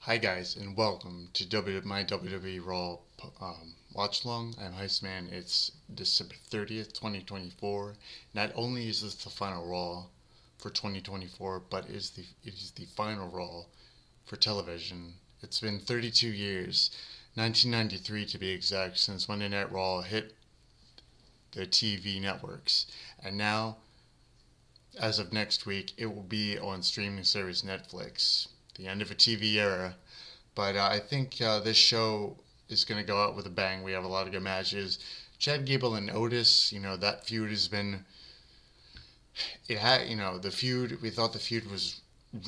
Hi guys, and welcome to my WWE Raw watch along. I'm Hei5man. It's December 30th, 2024. Not only is this the final Raw for 2024, but it is the final Raw for television. It's been 32 years, 1993 to be exact, since Monday Night Raw hit the TV networks, and now, as of next week, it will be on streaming service Netflix. The end of a TV era. But I think this show is going to go out with a bang. We have a lot of good matches. Chad Gable and Otis, that feud has been. It had, the feud. We thought the feud was,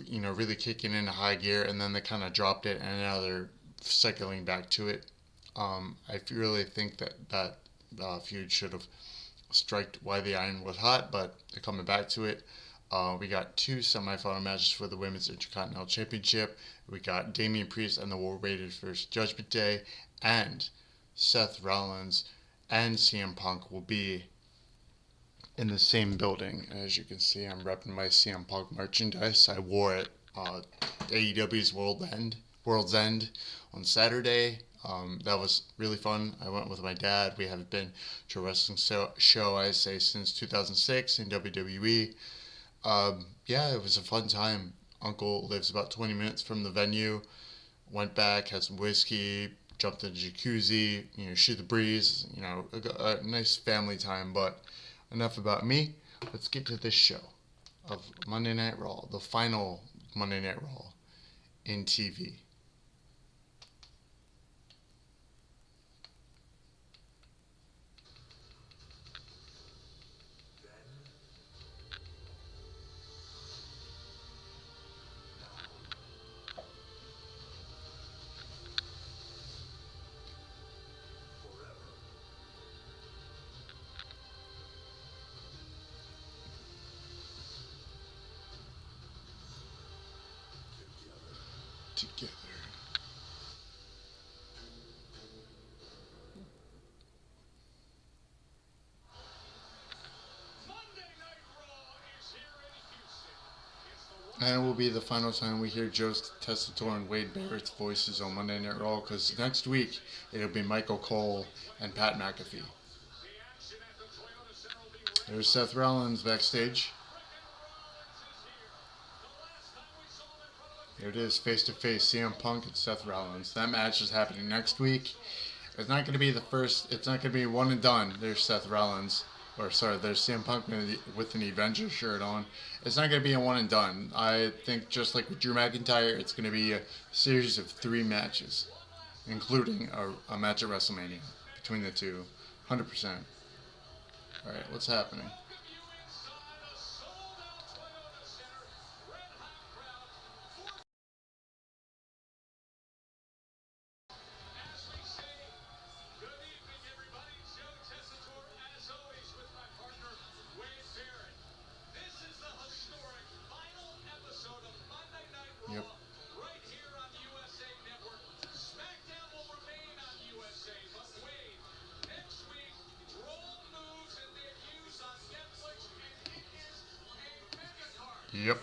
really kicking into high gear, and then they kind of dropped it, and now they're cycling back to it. I really think that feud should have struck while the iron was hot, but they're coming back to it. We got two semifinal matches for the Women's Intercontinental Championship. We got Damian Priest and the War Raiders versus Judgment Day, and Seth Rollins and CM Punk will be in the same building. As you can see, I'm repping my CM Punk merchandise. I wore it AEW's World's End on Saturday. That was really fun. I went with my dad. We haven't been to a wrestling show, I say, since 2006 in WWE. Yeah, it was a fun time. Uncle lives about 20 minutes from the venue. Went back, had some whiskey, jumped in the jacuzzi, shoot the breeze, a nice family time. But enough about me. Let's get to this show of Monday Night Raw, the final Monday Night Raw in TV. Together. And it will be the final time we hear Joe Tessitore and Wade Barrett's voices on Monday Night Raw, because next week it'll be Michael Cole and Pat McAfee. There's Seth Rollins backstage. There it is, face to face, CM Punk and Seth Rollins. That match is happening next week. It's not going to be it's not going to be one and done. There's Seth Rollins. There's CM Punk with an Avenger shirt on. It's not going to be a one and done. I think just like with Drew McIntyre, it's going to be a series of 3 matches, including a match at WrestleMania between the two. 100%. Alright, what's happening? Yep. Yep.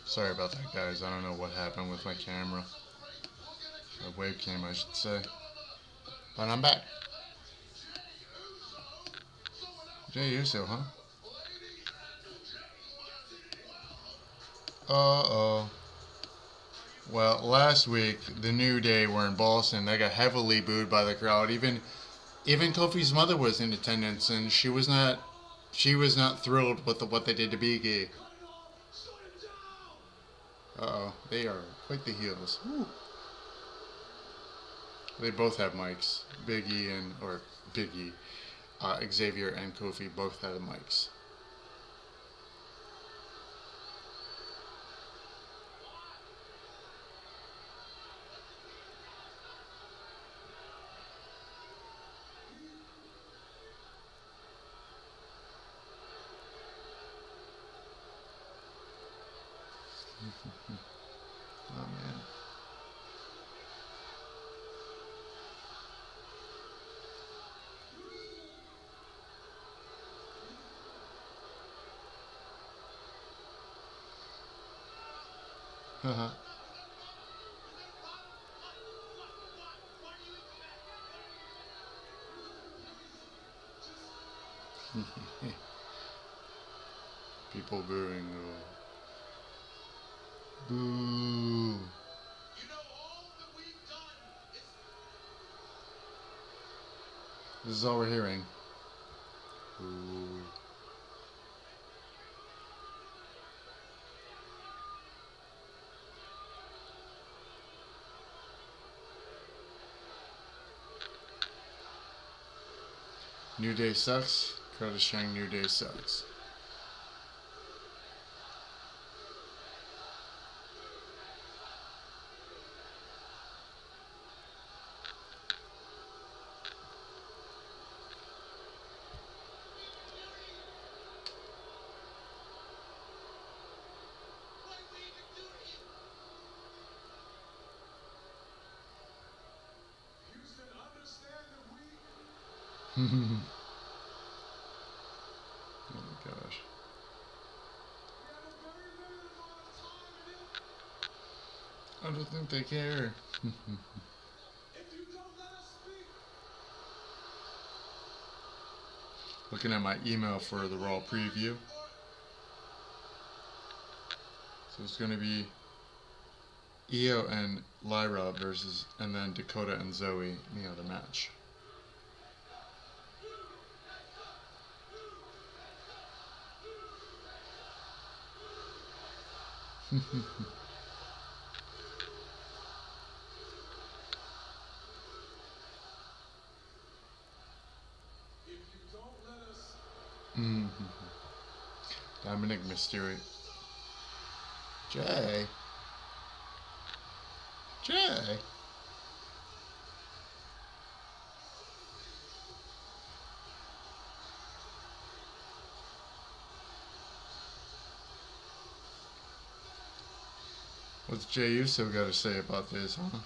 Sorry about that, guys. I don't know what happened with my camera. My webcam, I should say. But I'm back. Jay Uso, huh? Uh-oh. Well, last week, the New Day were in Boston. They got heavily booed by the crowd. Even Kofi's mother was in attendance, and she was not thrilled with what they did to Biggie. Uh-oh. They are quite the heels. Woo. They both have mics. Xavier and Kofi both have mics. Oh man. People booing. Boo. This is all we're hearing. Boo. New Day sucks. Crowd is showing New Day sucks. Oh my gosh. I don't think they care. Looking at my email for the Raw preview. So it's going to be Io and Lyra versus, and then Dakota and Zoey in the other match. Dominik, Mysterio. Jay. What's Jey Uso got to say about this, huh?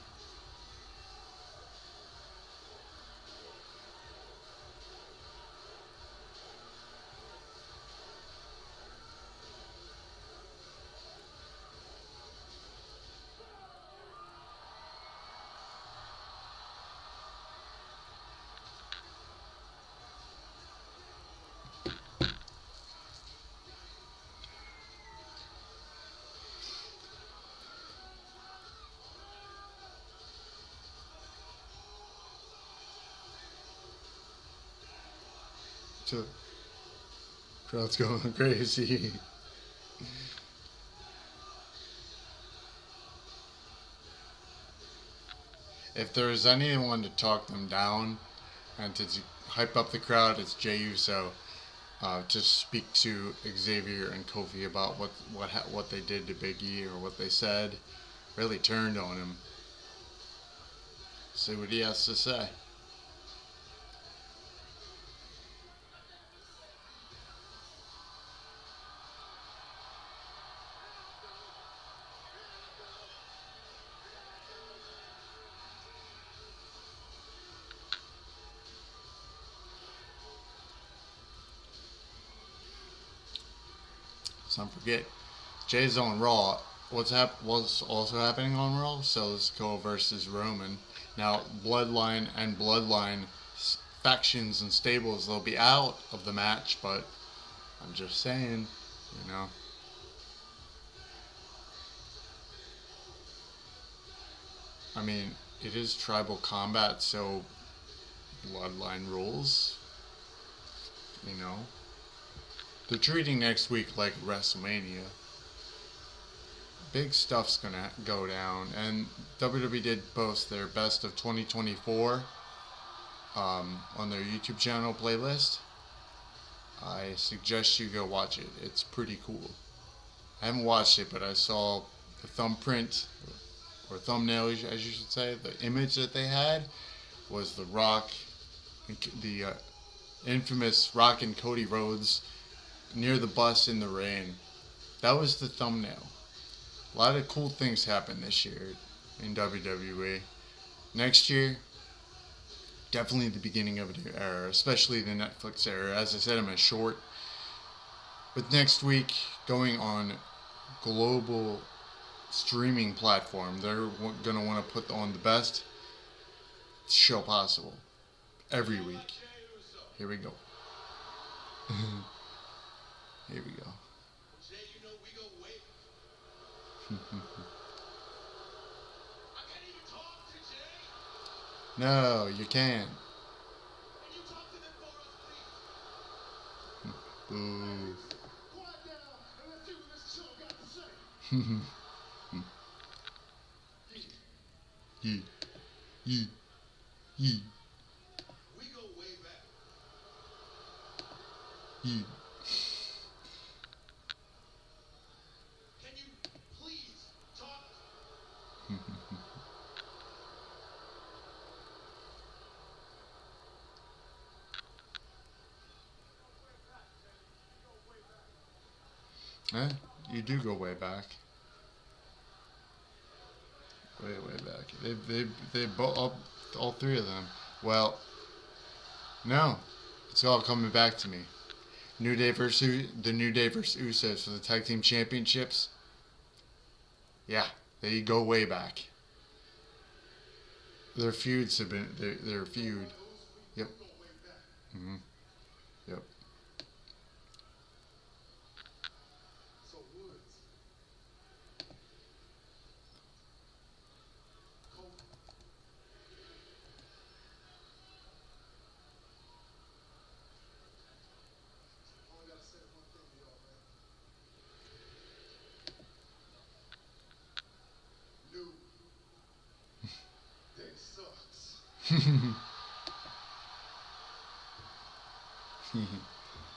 So, crowd's going crazy. If there's anyone to talk them down and to hype up the crowd, it's Jey Uso. To speak to Xavier and Kofi about what they did to Big E or what they said, really turned on him. See what he has to say. Don't forget, Jay's on Raw. What's also happening on Raw? Cole versus Roman. Now, Bloodline and Bloodline factions and stables, they'll be out of the match, but I'm just saying, you know. I mean, it is tribal combat, so Bloodline rules, you know. They're treating next week like WrestleMania. Big stuff's gonna go down, and WWE did post their best of 2024 on their YouTube channel playlist. I suggest you go watch it. It's pretty cool. I haven't watched it, but I saw the thumbprint or thumbnail, as you should say. The image that they had was the Rock, the infamous Rock and Cody Rhodes near the bus in the rain. That was the thumbnail. A lot of cool things happened this year in WWE. Next year, definitely the beginning of a new era, especially the Netflix era. As I said, I'm a short. With next week going on global streaming platform. They're going to want to put on the best show possible every week. Here we go. Here we go. No, you can't. Boo. Yee. Yee. Yee. We go way back. Yee. Can you please talk? You do go way back. Way back. They both all three of them. Well, no, it's all coming back to me. The New Day versus Usos for the tag team championships. Yeah, they go way back. Their feuds have been their feud. Yep. Mhm. Yep.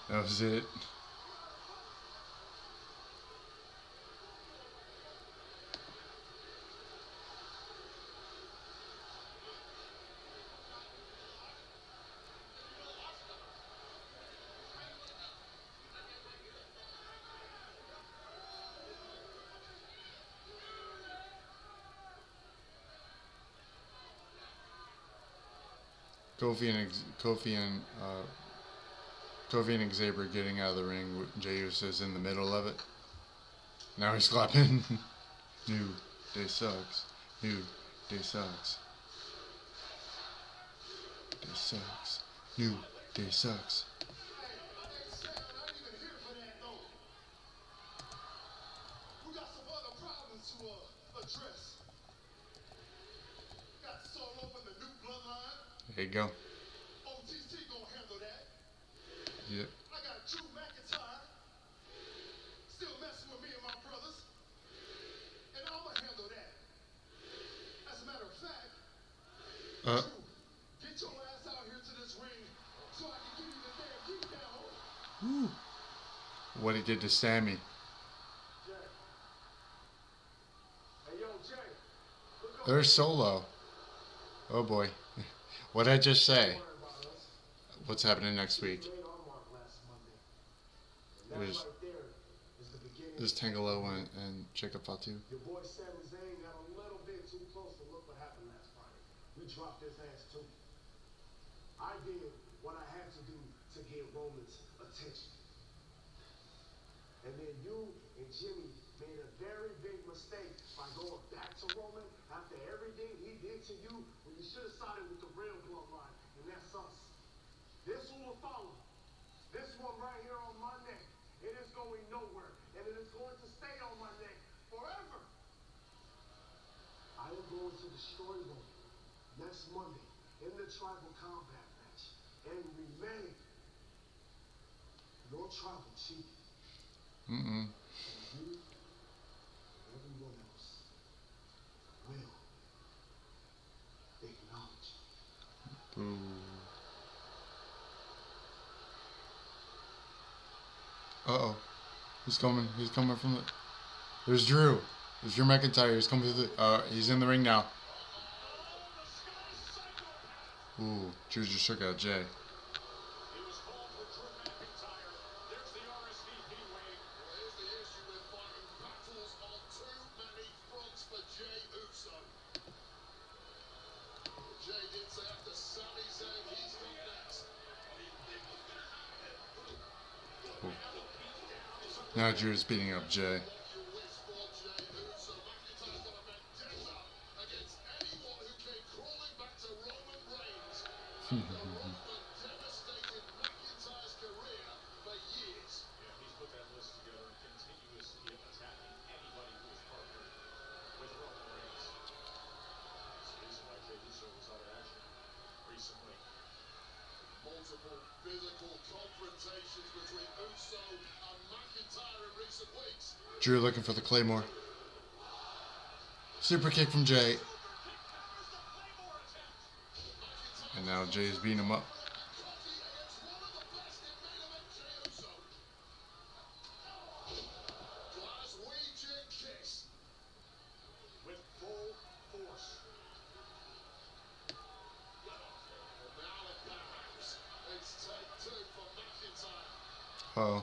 That was it. Kofi and Xavier getting out of the ring. Jey Uso's in the middle of it. Now he's clapping. New Day sucks. New Day sucks. Day sucks. New Day sucks. There you go. Yep. I got Drew McIntyre still messing with me and my brothers, and I'm gonna handle that. As a matter of fact, Drew, get your ass out here to this ring so I can give you the damn keep down. What he did to Sammy. Jay. Hey, yo, Jay. There's Solo. Oh boy. What'd I just say? What's happening next week? There's Tangelo and Jacob Fatu. Your boy Sami Zayn got a little bit too close to look what happened last Friday. We dropped his ass too. I did what I had to do to get Roman's attention. And then you and Jimmy made a very big mistake by going back to Roman after everything he did to you when you should have sided with the real bloodline, and that's us. This one will follow. This one right here on my neck. It is going nowhere, and it is going to stay on my neck forever. I am going to destroy Roman next Monday in the tribal combat match and remain your tribal chief. And you and everyone else will acknowledge me. Uh-oh. He's coming from the... There's Drew. There's Drew McIntyre. He's coming to the... he's in the ring now. Ooh, Drew just shook out Jay. Now Drew's beating up Jay. Drew looking for the Claymore. Super kick from Jay. And now Jay's beating him up. Uh-oh.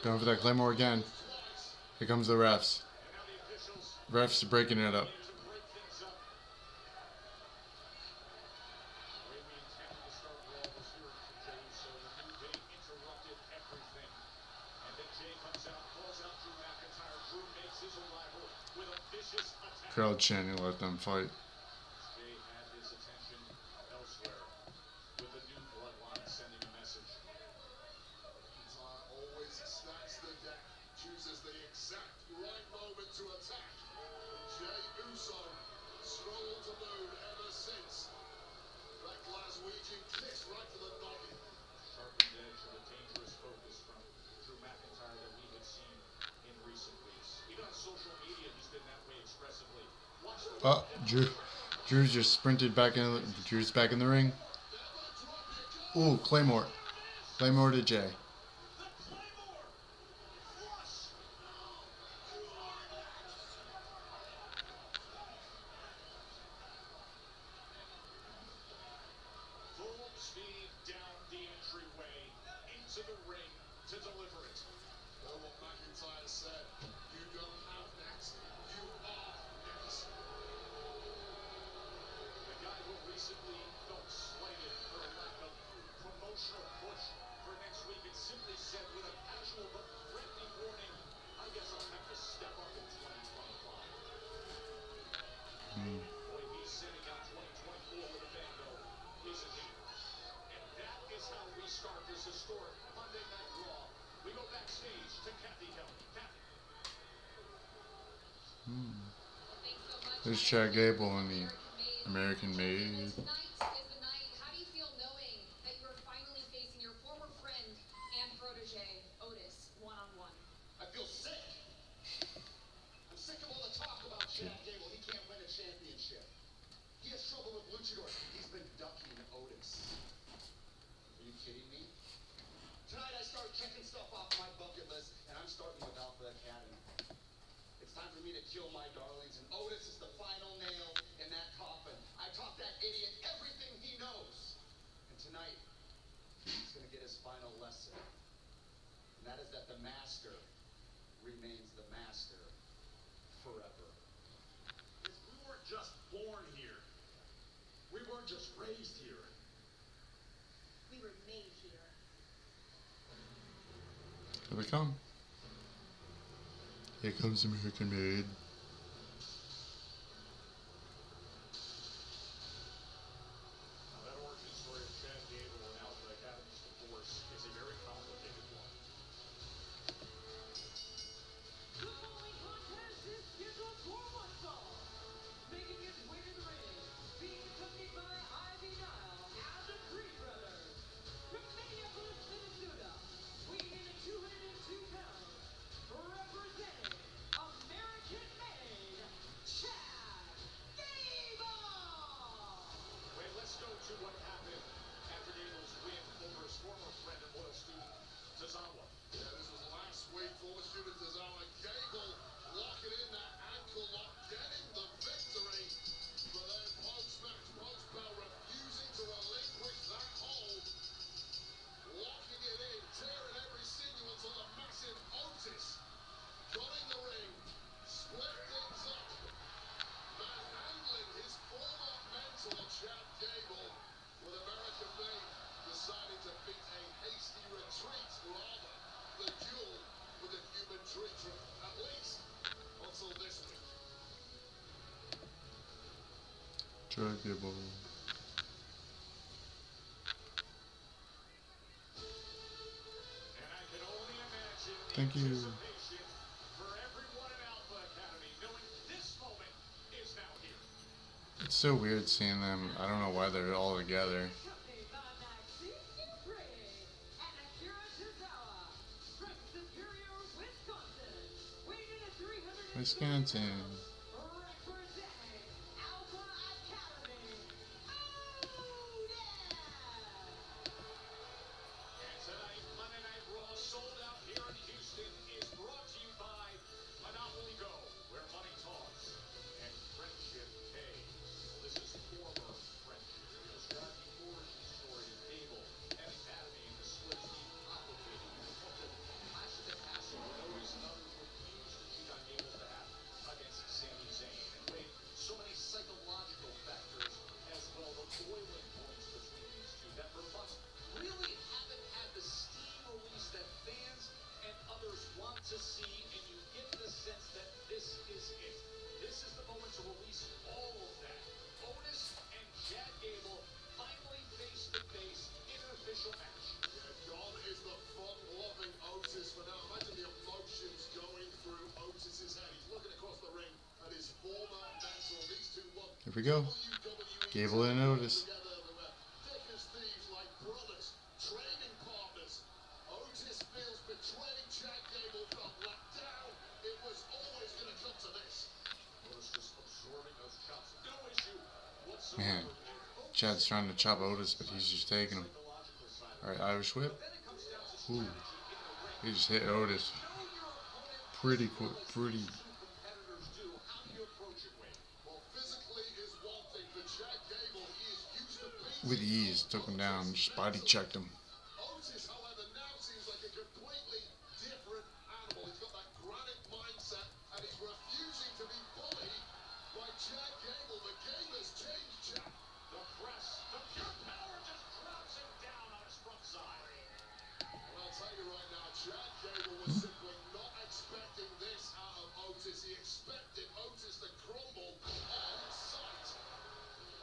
Going for that Claymore again. Here comes the refs. Refs breaking it up. Crowd chanting, let them fight. Oh, Drew just sprinted back in. Drew's back in the ring. Ooh, Claymore. Claymore to Jay. Full speed down the entryway into the ring to deliver it. Well, what McIntyre said, you don't have next, you are next. The guy who recently felt slighted for a lack of promotional push for next week and simply said with a casual but threatening warning, I guess I'll have to step up in 2025. Boy, he's sitting on 2024 with a bang, though, isn't he? And that is how we start this historic Monday Night Raw. We go backstage to Kathy Kelly. Kathy. There's Chad Gable and the American Made. Tonight is the night. How do you feel knowing that you're finally facing your former friend and protege, Otis, one-on-one? I feel sick. I'm sick of all the talk about Chad Gable. He can't win a championship. He has trouble with luchadors. He's been ducking Otis. Are you kidding me? Tonight I start checking stuff off my bucket list, and I'm starting with Alpha Academy. It's time for me to kill my darlings, and Otis is the final nail in that coffin. I taught that idiot everything he knows. And tonight, he's going to get his final lesson. And that is that the master remains the master forever. Because we weren't just born here. We weren't just raised here. We were made here. Here they come. Here comes American Made. Now, that origin story of Chad Gable and Alpha Academy's divorce is a very complicated one. The following contest is scheduled for one fall. Making his way to the ring, being accompanied by Ivar and the Creed Brothers. From Minneapolis, Minnesota, weighing in at 202 pounds, representing American Made, Chad Gable. Wait, let's go to what happened after Gable's win over his former friend and loyal student, Tozawa. Yeah, this was last week. Former student Tozawa. Gable locking in that ankle lock, getting the victory. But then post-match, post-bell, refusing to relinquish that hold. Locking it in, tearing every sinew until the massive Otis got in the ring, split things up. Manhandling his former mentor, Chad Gable, with American Made deciding to beat a hasty retreat, rather the duel with the human treaty, at least until this week. Chad Gable. And I can only imagine the Thank you. anticipation for everyone in Alpha Academy, knowing this moment is now here. It's so weird seeing them. I don't know why they're all together. Accompanied by Maxine Dupree and Akira Tozawa. From Superior, Wisconsin, weighing in at Wisconsin. Representing Alpha Academy, And tonight, Monday Night Raw, sold out here in Houston, is brought to you by Monopoly Go, where money talks and friendship pays. Well, this is former friendship. Describe the origin story of Gable and Academy and the split seem complicated. Passionate hassle with Otis and others refused to cheat on Gable's behalf against Sami Zayn. And wait, so many psychological factors as well, the boiling points between these two that for months really haven't had the steam release that fans and others want to see, and you get the sense that this is it. This is the moment to release all of that. Otis and Chad Gable finally face to face in an official match. Yeah, gone is the fun-loving Otis for now. Imagine the emotions going through Otis's head. He's looking across the ring at his former mentor. These two look Here we go. WWE Gable and Otis. together. They were thick as thieves, like brothers, training partners. Otis feels betrayed. Chad Gable felt let down. It was always going to come to this. Otis just absorbing those chops. No issue whatsoever. Man, Chad's trying to chop Otis, but he's just taking him. Psychological side. Alright, Irish whip. But then it comes down to Ooh. strategy in the ring. He just hit Otis. Know your opponent Pretty quick, pretty. two competitors do. How do you approach it, Wade? Well, physically is one thing. For Chad Gable, he is used to beating With ease, took him down, just body checked him. Otis, however, now seems like a completely different animal. He's got that granite mindset, and he's refusing to be bullied by Chad Gable. The game has changed, Chad. The press, the pure power just drops him down on his front side. Well, I'll tell you right now, Chad Gable was simply not expecting this out of Otis. He expected Otis to crumble on sight.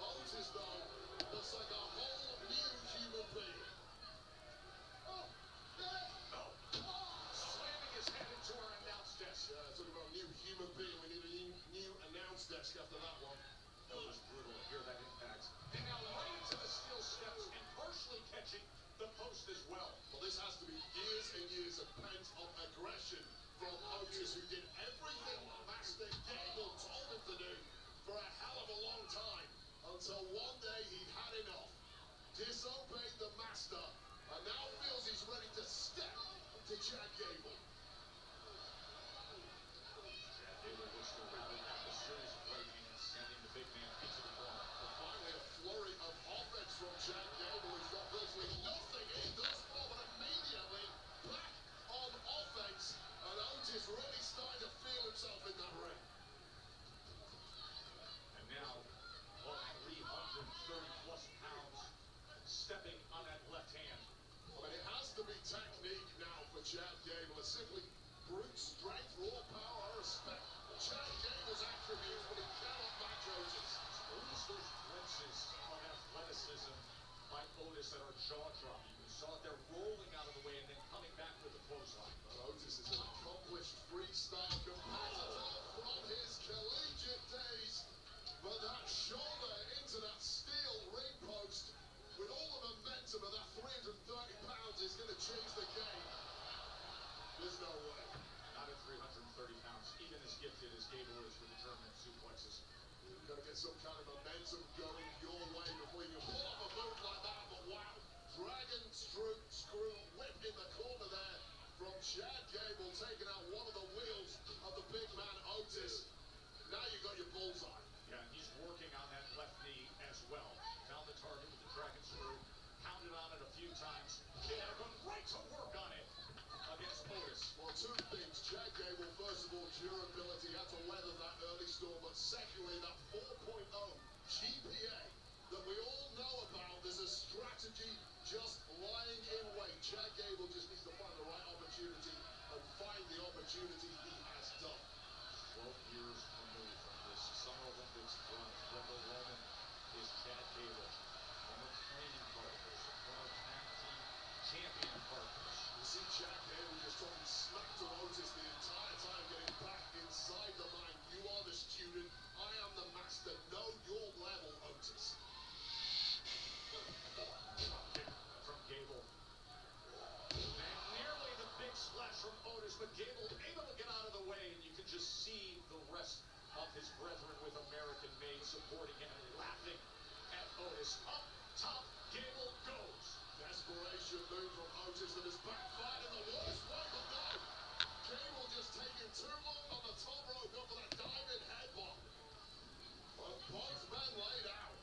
Otis, though, looks like a whole new human being. Slamming his head into our announce desk. Talking about new human being. We need a new announce desk after that one. That was brutal to hear that impact. And now right into the steel steps and partially catching the post as well. Well, this has to be years and years of pent-up aggression from Otis, who did everything Master Gable told him to do for a hell of a long time, until one day he had enough, disobeyed the Master, and now feels he's ready to step to Chad Gable. Chad Gable looks to really have a series of right hands, sending the big man into the corner. Well, finally, a flurry of offense from Chad Gable. He's got virtually nothing in thus far, but immediately back on offense, and Otis really starting to feel himself in that ring. And now, 330 plus pounds stepping on that left hand. I mean, it has to be technique now for Chad Gable. It's simply brute strength, raw power. I respect Chad Gable's attributes, but he cannot match Otis. Always those glimpses of athleticism by Otis that are jaw-dropping. You saw it there rolling out of the way and then coming back with the clothesline. But Otis is an accomplished freestyle competitor from his collegiate days. But that shoulder into that steel ring post with all the momentum of that 330 pounds is going to change the game. There's no way. Not at 330 pounds, even as gifted as Gable is with the German suplexes. You've got to get some kind of momentum going your way before you can pull off a move like that. But wow, dragon screw whip in the corner there from Chad Gable, taking out one of the wheels of the big man Otis. Now you got your bullseye. Yeah, he's working on that left knee as well. Found the target with the dragon screw, pounded on it a few times. Yeah, but right to work on it against Otis. Well, two things. Chad Gable, first of all, durability, had to weather that early storm, but secondly, that 4.0 from Otis, but Gable able to get out of the way, and you can just see the rest of his brethren with American-made supporting him and laughing at Otis. Up top, Gable goes. Desperation move from Otis that has backfired in the worst way, but no. Gable just taking too long on the top rope up for that diamond headbutt. But both men laid out.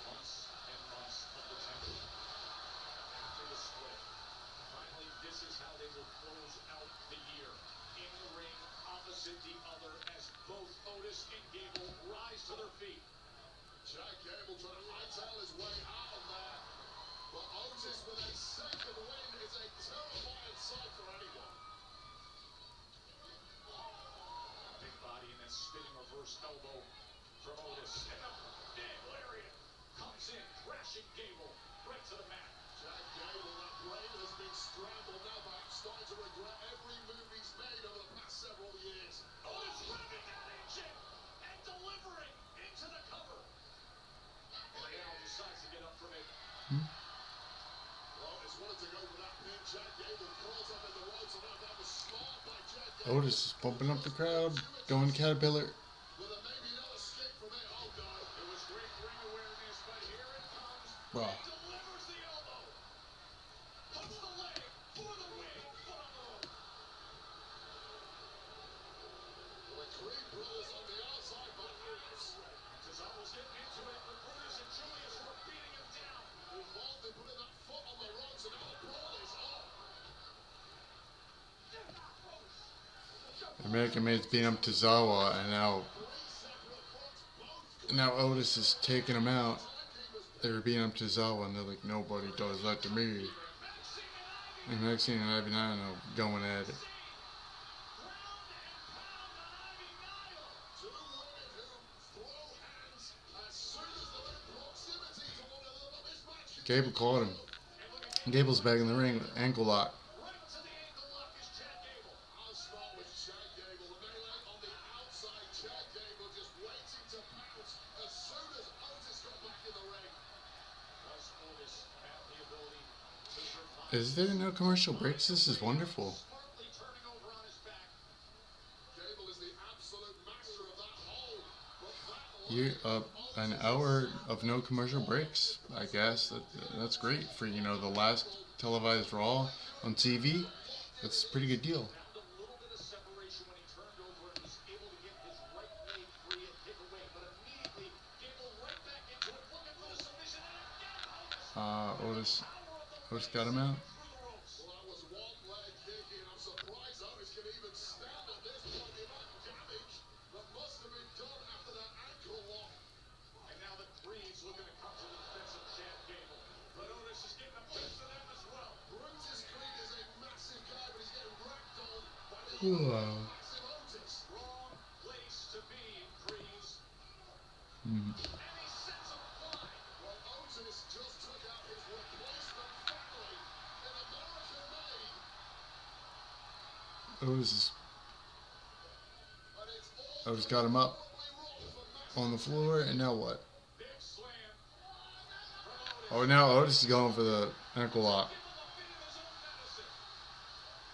Months and months of the temple after the split. Finally, this is how they will close out the year. In the ring, opposite the other, as both Otis and Gable rise to their feet. Jack Gable trying to hightail his way out of there. But Otis with a second win is a terrifying sight for anyone. Big body and then spinning reverse elbow from Otis. And the big lariat comes in, crashing Gable right to the mat. Jack Gable, that brain has been scrambled now by starting to regret every move he's made over the past several years. Otis revving that engine and delivering into the cover. And now decides to get up from it. Otis wanted to go for that pin. Jack Gable caught up in the ropes, and that was smart by Jack Gable. Otis is pumping up the crowd, going Caterpillar. With a maybe no escape from it. Oh no, it was great ring awareness, but here it comes. Wow. Delivers the elbow. Puts the leg for the win. Foot on the rope. The Creed brothers on the outside, but Tazawa's getting into it. The Brutus and Julius were beating him down. Uvalde putting that foot on the ropes, and now the brawl is on. American Made's beating up Tazawa, and now Otis is taking him out. They were beating up Tazawa, and they're like, nobody does that to me. And Maxine and Ivy Nile going at it. Gable caught him. Gable's back in the ring with ankle lock. Right to the ankle lock is Chad Gable. I'll start with Chad Gable. The melee on the outside. Chad Gable just waiting to pounce as soon as Otis got back in the ring. Does Otis have the ability to survive? Is there no commercial breaks? This is wonderful. Smartly turning over on his back. Gable is the absolute master of that hold. But that An hour of no commercial breaks, I guess. That's great for, the last televised Raw on TV. That's a pretty good deal. a little bit of separation when he turned over and was able to get his right leg free and kick away. But immediately, Gable right back into it, looking for the submission, and again, Otis got him out. through the ropes. Well, that was one leg kicking, and I'm surprised Otis can even stand at this point. The amount of damage that must have been done after that ankle lock. And now the Creed's looking to come to the defense of Chad Gable. But Otis is getting a piece of them as well. Brutus Creed is a massive guy, but he's getting ragdolled by the massive Otis. Wrong place to be in Creed's. And he sets him flying. Well, Otis just took out his replacement family in American Made. Otis got him up on the floor, and now what? Big slam. Oh, now Otis is going for the ankle lock. Give him a bit of his own medicine.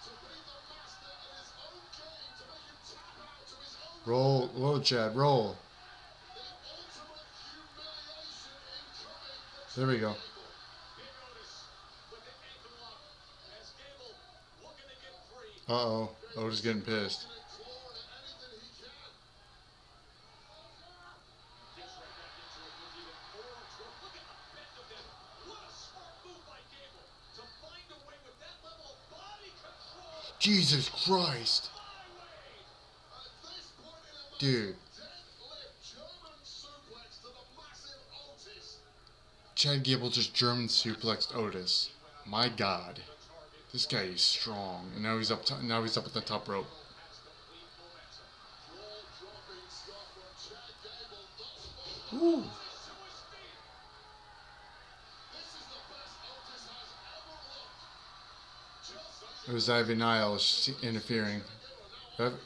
To be the master in his own game, to make him tap out to his own Roll, Chad, roll. the ultimate humiliation incoming for There we go. Big Otis with the ankle lock as Gable looking to get free. Uh-oh, Otis getting pissed. And clawing at anything he can. Gets right back into it with even more control. Look at the bend of them. What a smart move by Gable to find a way with that level of body control. Jesus Christ. My way. At this point in the match, Dude, deadlift German suplex to the massive Otis. Chad Gable just German suplexed Otis. My God. This guy is strong. And now he's up at the top rope. Has complete momentum. Jaw-dropping stuff from Chad Gable. Thus far, Ooh. Otis to his feet. This is the best Otis has ever looked. Just It was Ivy Nile interfering.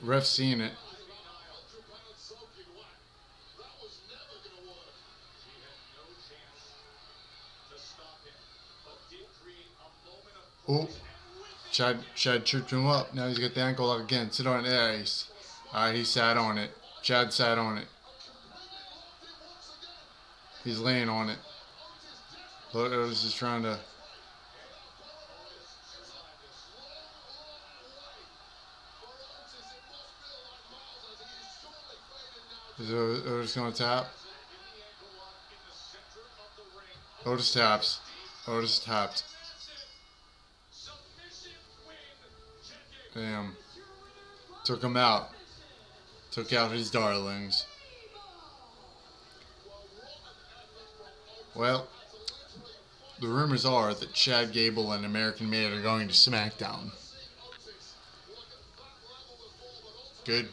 Ref seeing it. 100-pound soaking wet. That was never going to work. She had no chance to stop him. Oh, Chad tripped him up. Now he's got the ankle lock again. Sit on it. Yeah, he sat on it. Chad sat on it. He's laying on it. Look, Otis is trying to. Is Otis going to tap? Otis taps. Otis tapped. Damn. Took him out. Took out his darlings. Well, the rumors are that Chad Gable and American Made are going to SmackDown. Good.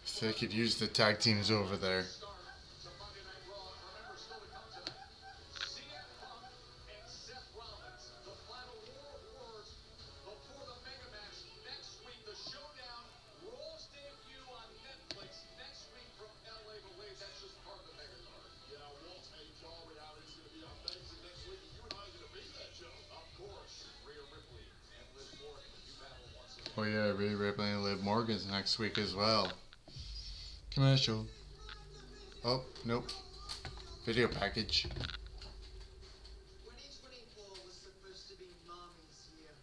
If they could use the tag teams over there. And Seth Rollins, the final war words before the mega match next week. The showdown, Raw's debut on Netflix next week from LA. But wait, that's just part of the mega card. Yeah, Walt A. Jaw reality is going to be amazing next week. And you and I are going to be that show. Of course, Rhea Ripley and Liv Morgan. You battle once again. Oh yeah, Rhea Ripley and Liv Morgan's next week as well. Commercial. Oh, nope. Video package. 2024 was supposed to be Mommy's year.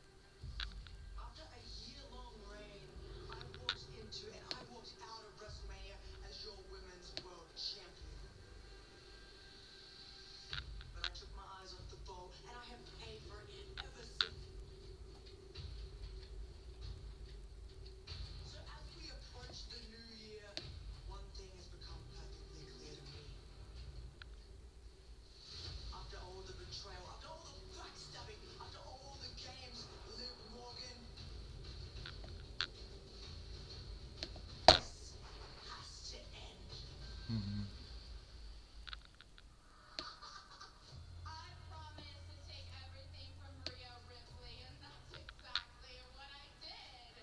After a year-long reign, I walked out of WrestleMania as your women's world champion. But I took my eyes off the ball, and I have paid for it ever since. So as we approach the new year, one thing has become perfectly clear to me. After all the betrayal, after all the backstabbing, after all the games, Liv Morgan, this has to end. I promised to take everything from Rhea Ripley, and that's exactly what I did.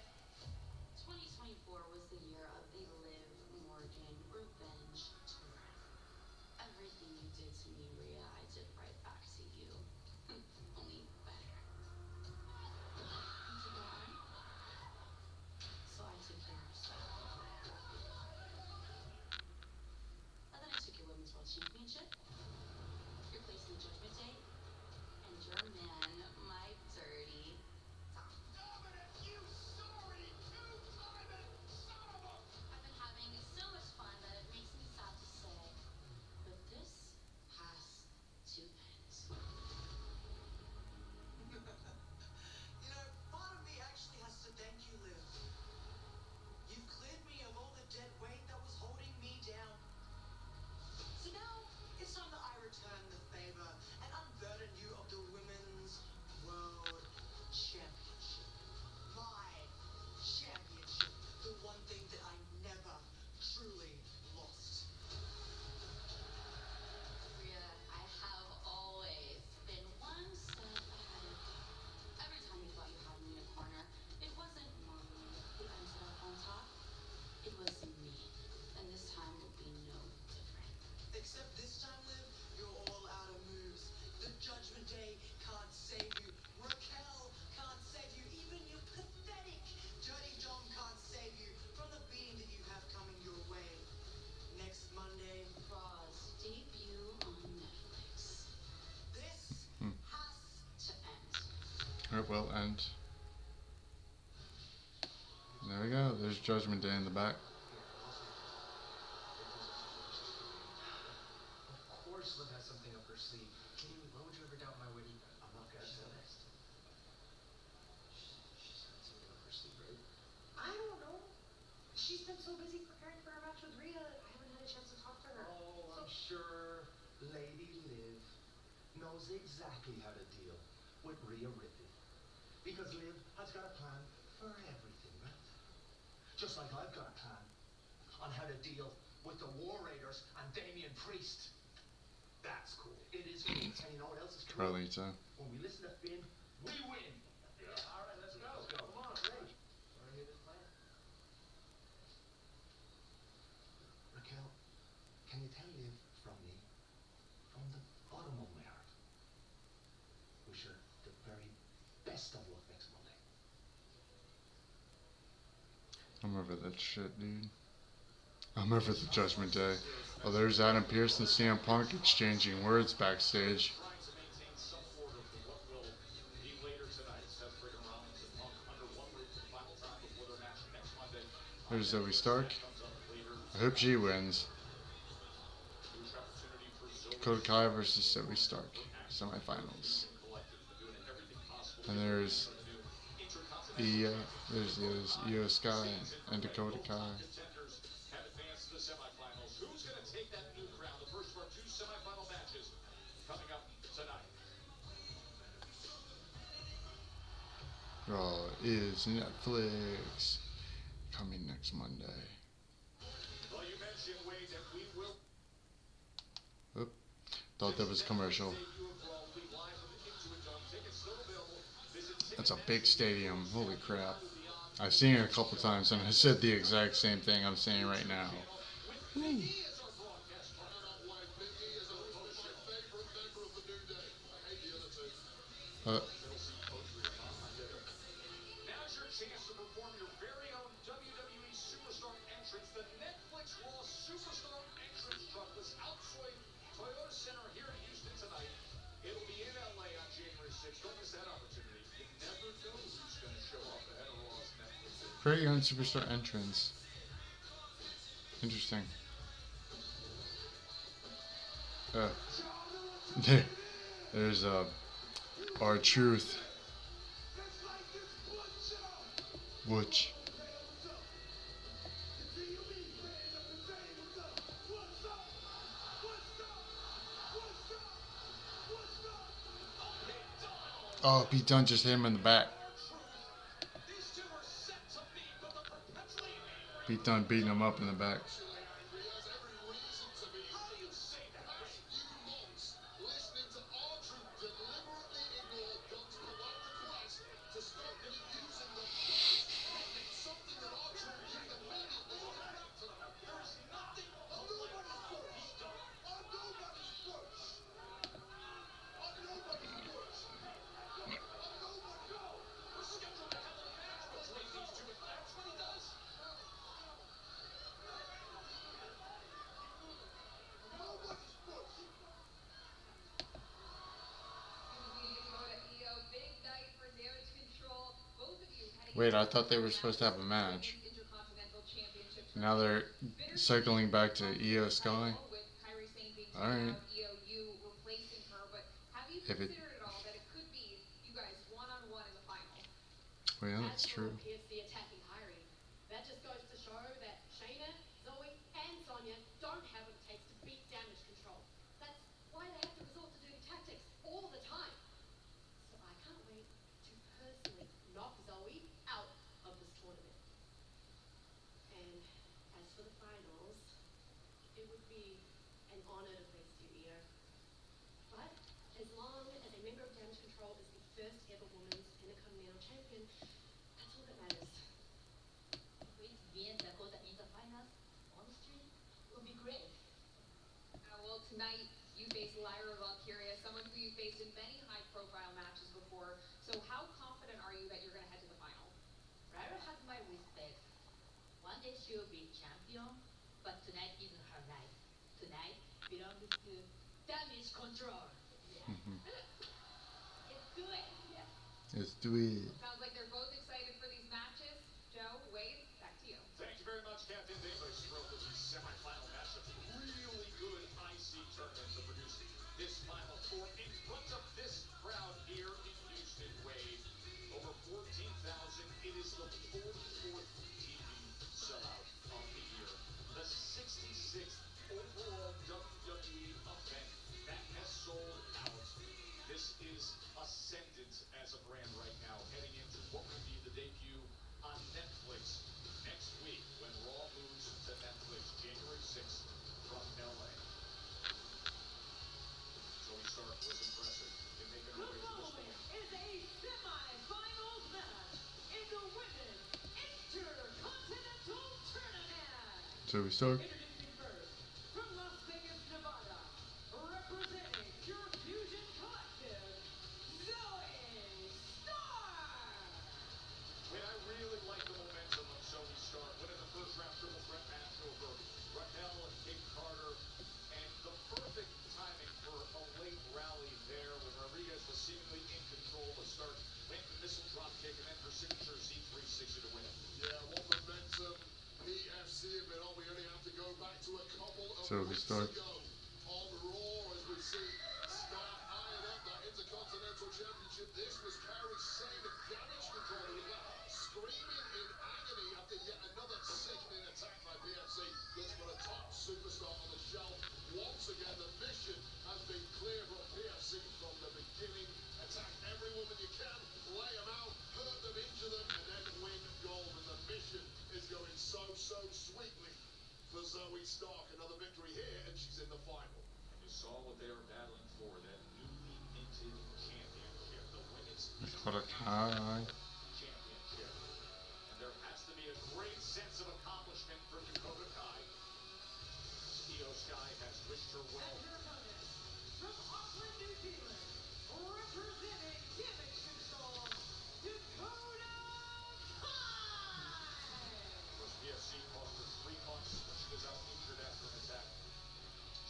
2024 was the year of the Liv Morgan revenge tour. Everything you did to me, Rhea, I did right back to you. Only better. You took her arm, so I took your soul. And then I took your Women's World Championship, your place in the Judgment Day, and your man, my dirty Tom. Dominik, you sorry two-timing son of a... I've been having so much fun that it makes me sad to say, but this has to end. You know, part of me actually has to thank you, Liv. You've cleared me of all the dead weight that was holding me down. So now it's time that I return the favor and unburden you of the Women's World Championship. My championship. The one thing that I never truly lost. Rhea, I have always been one step ahead of you. Every time you thought you had me in a corner, it wasn't Mommy who ended up on top. It was me. And this time will be no different. Except this time, Liv, you're all out of moves. The Judgment Day can't save you. Raquel can't save you. Even your pathetic Dirty Dom can't save you from the beating that you have coming your way. Next Monday, Raw's debut on Netflix. this Has to end. It will end. There we go. There's Judgment Day in the back. Of course Liv has something up her sleeve. Why would you ever doubt my witty? I'm not gonna tell her. She's got something up her sleeve, right? I don't know. She's been so busy preparing for her match with Rhea, I haven't had a chance to talk to her. Oh, I'm sure Lady Liv knows exactly how to deal with Rhea Ripley. Because Liv has got a plan for everything, right? Just like I've got a plan on how to deal with the War Raiders and Damian Priest. That's cool. It is cool. And you know what else is cool? Carlita. When we listen to Finn, we win. Yeah, all right, let's go. Come on, Ray. Want to hear this plan? Raquel, can you tell Liv from me, from the bottom of my heart, wish her the very best of luck next Monday. I'm over that shit, dude. I'm over the Judgment Day. Oh, there's Adam Pearce and CM Punk exchanging words backstage. Trying to maintain some order for what will be later tonight. Seth Rollins and Punk under one roof for the final time before their match next Monday. There's Zoey Stark. Comes up later. I hope she wins. Huge opportunity for Zoey. Dakota Kai versus Zoey Stark. Semifinals. And there's Io Sky and Dakota Kai. Contenders have advanced to the semifinals. Who's going to take that new crown? The first of our two semifinal matches coming up tonight. Raw is Netflix. Coming next Monday. Well, you mentioned, Wade, that we will. Oop. Thought that was commercial. That's a big stadium. Holy crap. I've seen it a couple times and I said the exact same thing I'm saying right now. Woo. Now's your chance to perform your very own WWE Superstar entrance. The Netflix Raw Superstar entrance truck was outside Toyota Center here in Houston tonight. It'll be in LA on January 6th. Don't miss that opportunity. You never know who's going to show up ahead of Raw's Netflix. Very own Superstar entrance. Interesting. There's R-Truth. Which Pete Dunne just hit him in the back. Pete Dunne beating him up in the back. Wait, I thought they were supposed to have a match. Now they're cycling back to Io Sky. Alright. If it... Well, yeah, that's true. That just goes to show that Shayna, Zoey, and Sonya don't have what it takes to beat damage control. That's why they have to resort to dirty tactics all the time. So I can't wait to personally knock Zoey out of this tournament. And as for the finals, it would be an honor to face you, Io. But as long as a member of Damage Control is the first ever women's Intercontinental champion, that's all that matters. Dakota in the finals on the street would be great. Well, tonight you face Lyra Valkyria, someone who you faced in many high-profile matches before. So how confident are you that you're going to head to the final? Lyra has my respect. One day she'll be champion, but tonight isn't her night. Tonight belongs to Damage Control. Yeah. Let's do it. Yeah. Let's do it. Sounds like they're both excited for these matches. Joe, Wade, back to you. Thank you very much, Captain Davis. This is semi-final matchup. Really good IC tournament to produce this final four in front of this crowd here in Houston, Wade. Over 14,000. It is the 44th TV sellout of the year. The 66th overall WWE event that has sold out. This is ascendant as a brand right now, heading into what will be the debut on Netflix next week when Raw moves to Netflix January 6th from LA. Zoey Stark was impressive in making her way to this one. Is a semi-finals match in the Women's Intercontinental Tournament. So we start. Introducing first, from Las Vegas, Nevada, Intercontinental Championship. This was Kairi Sane of Damage Control, who was left screaming in agony after yet another sickening attack by PFC. Let's put a top superstar on the shelf. Once again, the mission has been clear from PFC from the beginning. Attack every woman you can, lay them out, hurt them, injure them, and then win gold. And the mission is going so sweetly for Zoey Stark. Another victory here, and she's in the final. And you saw what they are battling for, that newly minted championship, the women's Dakota Kai. championship. And there has to be a great sense of accomplishment for Dakota Kai. Io Sky has wished her well. And your opponent, from Auckland, New Zealand, representing Damage Control, Dakota Kai! Was PFC cost her 3 months when she was out injured after an attack.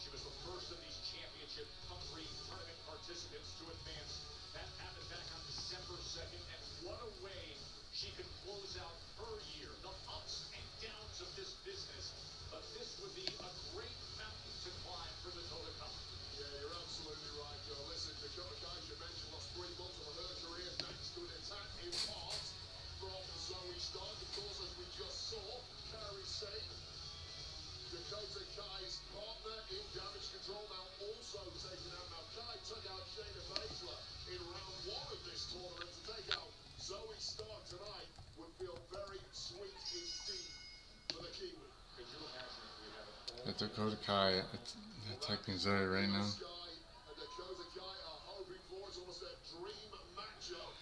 She was the first of these championship-hungry tournament participants to advance. That happened back on December 2nd, and what a way she could close out her year. The ups and downs of this business, but this would be a great mountain to climb for Dakota Kai. Yeah, you're absolutely right, Joe. Listen, Dakota Kai, as you mentioned, lost 3 months of her career thanks to an attack in part from Zoey Stark. Of course, as we just saw, Kairi Sane, Dakota Kai's partner in Damage Control, now also taken out. Now, Kai took out Shayna Baszler in round 1 of this tournament. To take out Zoey Stark tonight would feel very sweet indeed for the Kiwi. Could you imagine if we had an all That's Dakota Kai attacking Zoey right now. Sky and Dakota Kai are hoping for. It's almost a dream matchup.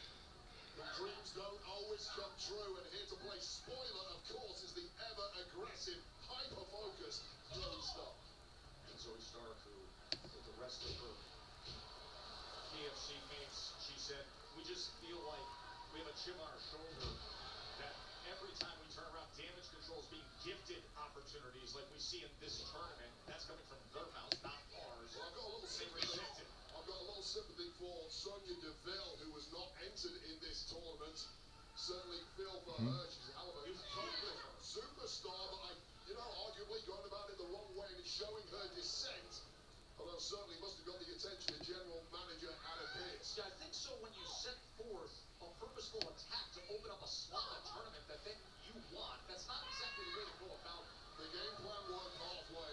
But dreams don't always come true. And here to play spoiler, of course, is the ever-aggressive, hyper-focused Zoey Stark. And Zoey Stark, who, with the rest of her PFC mates, she said, we just feel like we have a chip on our shoulder, that every time we turn around, Damage Control is being gifted opportunities like we see in this tournament. That's coming from their mouth, not ours. Well, I've got a little They sympathy. resent it. I've got a little sympathy for Sonya Deville, who was not entered in this tournament. Certainly feel for her. She's a hell of a superstar, but arguably going about it the wrong way and showing her dissent. Although certainly must have got the attention of General Manager Adam Pearce. Yeah, I think so when you set forth a purposeful attack to open up a slot in a tournament that then you want. That's not exactly the way to go about it. The game plan worked halfway.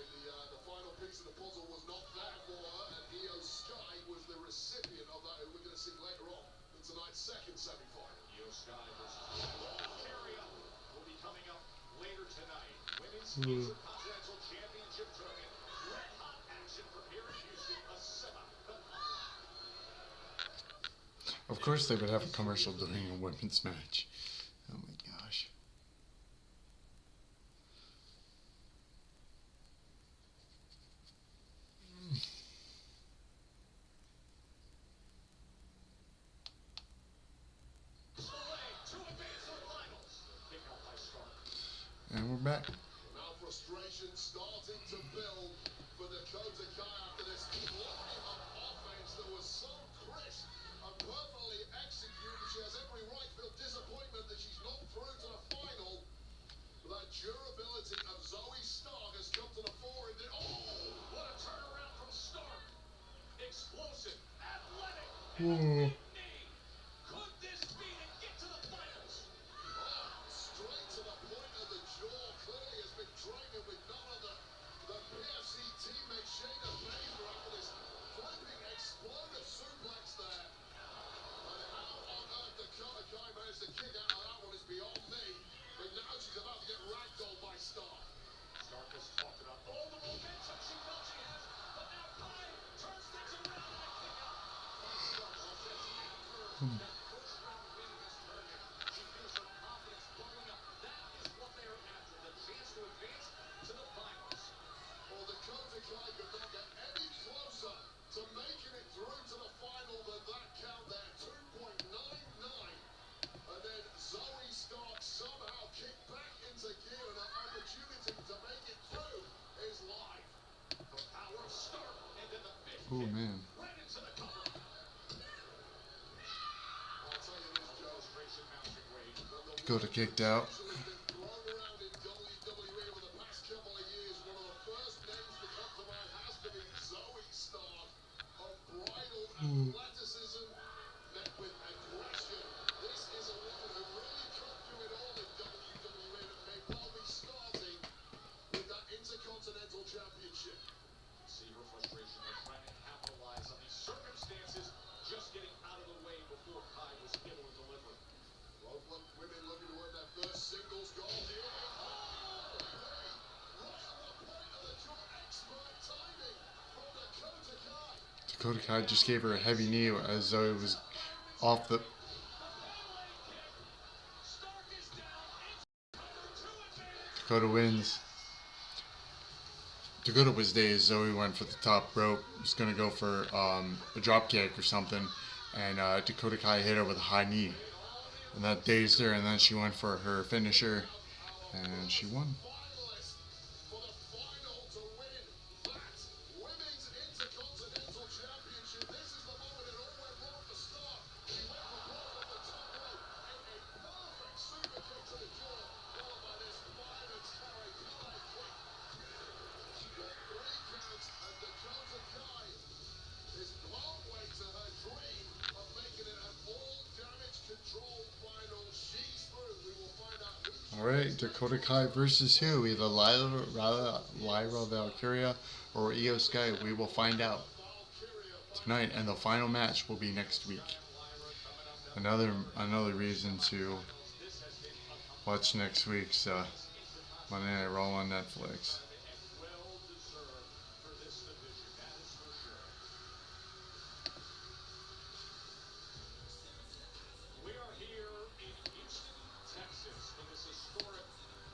The final piece of the puzzle was not there for her, and Io Sky was the recipient of that, who we're going to see later on in tonight's second semi-final. Io Sky versus Valkyria will be coming up later tonight. Women's Intercontinental Championship tournament. Red hot action from here in Houston. A semifinal. Of course they would have a commercial during a women's match. Oh my gosh. To advance to the finals. Kick out by Stark. And we're back. Now frustration starting to build for Dakota Kai after this flurry of offense that was so crisp and perfectly executed. She has every right to feel disappointment that she's not through to the final. But that durability of Zoey Stark has come to the fore in the... Oh! What a turnaround from Stark. Explosive, athletic, Whoa. and a big knee. Could this be to get to the finals? Straight to the point of the jaw. Clearly has been training with none other than PFC teammate Shayna Baszler after this flipping explosive suplex there. And how on earth Dakota Kai managed to kick out of that one is beyond me. But now she's about to get ragdolled by Stark. Stark has talked about all the momentum she felt she has, but now Kai turns things around and a kick out. Stark says after that first round win in this tournament, she feels her confidence bubbling up. That is what they are after, the chance to advance to the finals. Well, Dakota Kai could not get any closer to making it through to the final than that count there, 2.99. And then Zoey Stark somehow kicked back into gear, and her opportunity to make it through is live. The power of Stark, and then the big Oh kick man. right into the cover. I'll tell you this, Joe. Illustration mounting weight. Dakota kicked out. Has been thrown around in WWE over the past couple of years. One of the first names to come to mind has to be Zoey Stark. Unbridled athleticism, Dakota Kai just gave her a heavy knee as Zoey was off the. Dakota wins. Dakota was dazed. Zoey went for the top rope. Was going to go for a drop kick or something. And Dakota Kai hit her with a high knee. And that dazed her. And then she went for her finisher. And she won. Finalists for the final to win that Women's Intercontinental Championship. This is the moment it all went wrong to start. She went for one from the top rope and a perfect super kick to the jaw, followed by this violent carry high kick. She got 3 counts and Dakota Kai is halfway to her dream of making it an all damage control final. She's through. We will find out who's Alright, Dakota Kai versus who? Either Lyra, Valkyria, or Io Sky. We will find out tonight, and the final match will be next week. Another reason to watch next week's Monday Night Raw on Netflix. Well deserved for this division, that is for sure. We are here in Houston, Texas, for this historic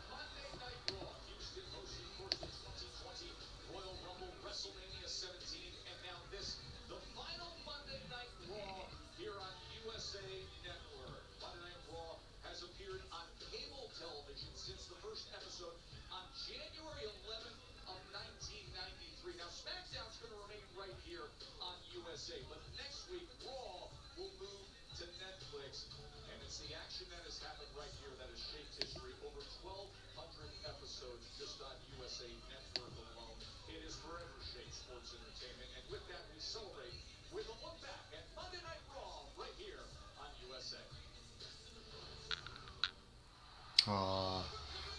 Monday Night Raw. Houston hosting, of course, the 2020 Royal Rumble, WrestleMania 17, and now this, the final Monday Night Raw here on USA Network. Monday Night Raw has appeared on cable television since the first episode on January 11th of 1993. Now, SmackDown's going to remain right here on USA, but next week, Raw will move to Netflix, and it's the action that has happened right here that has shaped history. Over 1,200 episodes just on USA Network alone. It has forever shaped sports entertainment, and with that, we celebrate with a look back at Monday Night Raw right here on USA.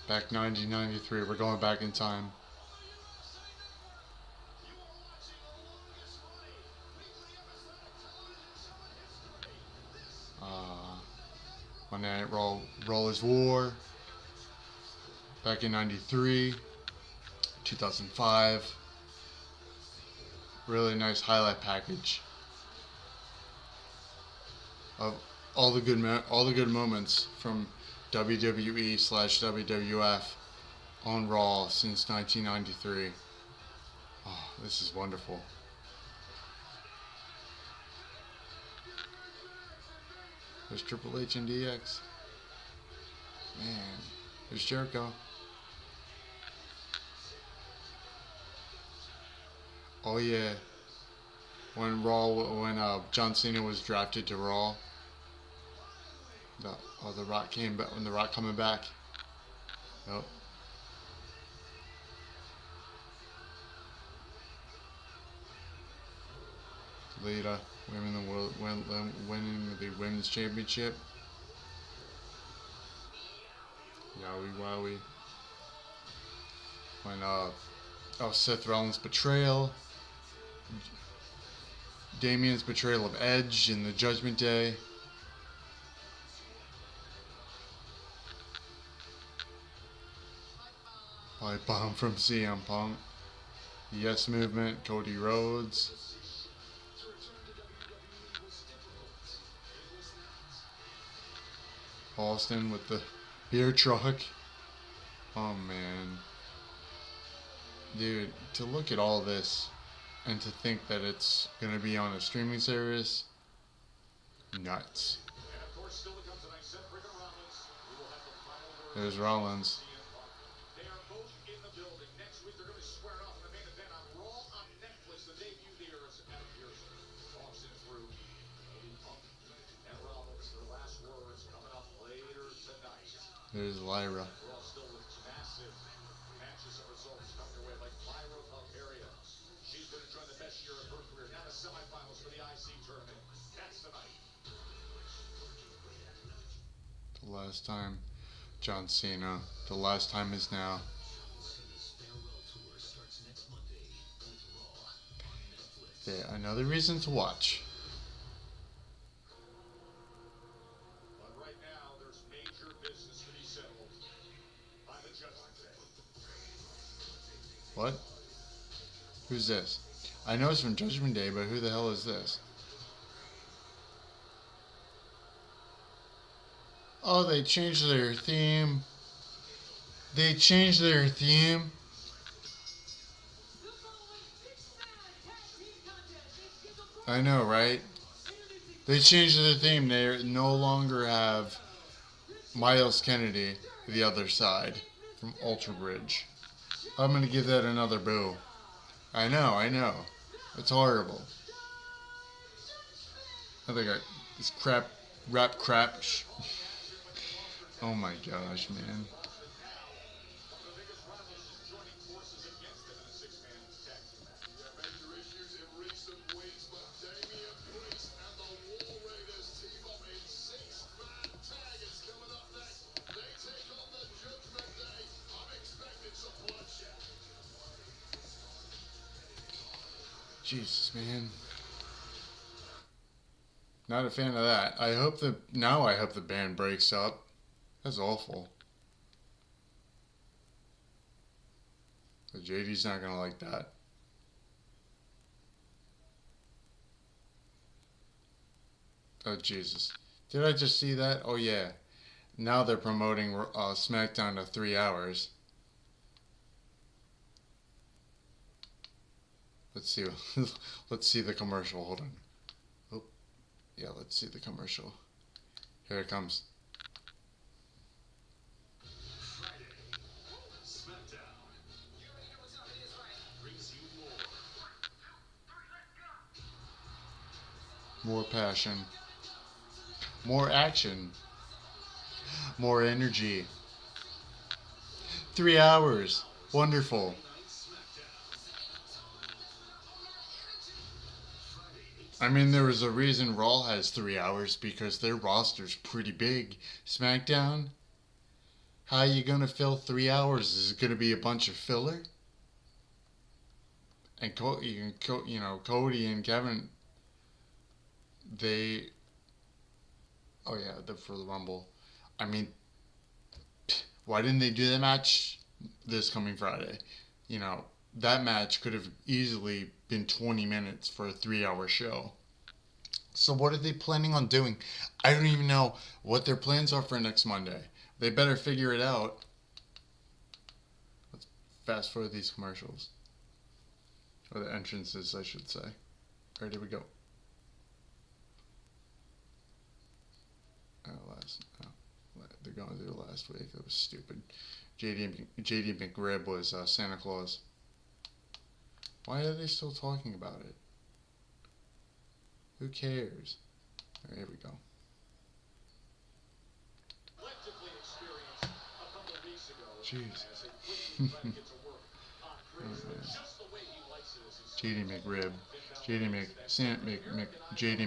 Back 1993. We're going back in time. Monday Night Raw, Raw's War. Back in 93, 2005. Really nice highlight package of all the good moments from WWE/WWF on Raw since 1993. Oh, this is wonderful. There's Triple H and DX. Man, there's Jericho. Oh yeah, when John Cena was drafted to Raw. The Rock came back. When the Rock coming back. Yep. Lyra winning the women's championship. Yowie wowie. When Seth Rollins' betrayal. Damian's betrayal of Edge in the Judgment Day. Pipe bomb from CM Punk. Yes Movement, Cody Rhodes. Austin with the beer truck. Oh man. Dude, to look at all this and to think that it's gonna be on a streaming service, nuts. And of course, still to come tonight, Seth Rollins. We will have the final word. There's Rollins. They are both in the building. Next week, they're going to be squaring off in the main event on Raw on Netflix. The debut there is Adam Pearce tossing through Punk and Rollins. Their last words coming up later tonight. There's Lyra. We're all still with massive matches and results coming your way, like Lyra Valkyria. She's going to join the best year of her career. Now the semifinals for the IC tournament. That's tonight. The last time John Cena. The last time is now. Yeah, another reason to watch. But right now, there's major business to be settled by the Judgment Day. What? Who's this? I know it's from Judgment Day, but who the hell is this? Oh, they changed their theme. They changed their theme. I know, right? They changed their theme. They no longer have Miles Kennedy, the other side, from Ultra Bridge. I'm gonna give that another boo. I know. It's horrible. I think this rap crap. Oh my gosh, man. One of the biggest rivals is joining forces against him in a six-man tag team match. Major issues in recent weeks, but Damian Priest and the War Raiders team up in six-man tag. It's coming up next. They take on the Judgment Day. I'm expecting some bloodshed. Jesus, man. Not a fan of that. I hope the band breaks up. That's awful. The JD's not gonna like that. Oh Jesus! Did I just see that? Oh yeah. Now they're promoting SmackDown to 3 hours. Let's see. Let's see the commercial. Hold on. Oh, yeah. Let's see the commercial. Here it comes. Friday, SmackDown brings you more. More passion. More action. More energy. 3 hours. Wonderful. I mean, there was a reason Raw has 3 hours, because their roster's pretty big. SmackDown? How you gonna fill 3 hours? Is it gonna be a bunch of filler? And Cody and Kevin, oh yeah, for the Rumble. I mean, why didn't they do the match this coming Friday? That match could have easily been 20 minutes for a 3-hour show. So what are they planning on doing? I don't even know what their plans are for next Monday. They better figure it out. Let's fast forward these commercials. Or the entrances, I should say. Alright, here we go. They're going through last week. That was stupid. JD McRib was Santa Claus. Why are they still talking about it? Who cares? Alright, here we go. Collectively experienced a couple of weeks ago. Jeez. As they quickly try to get to work on Chris, just the way he likes it as he's JD McRib. JD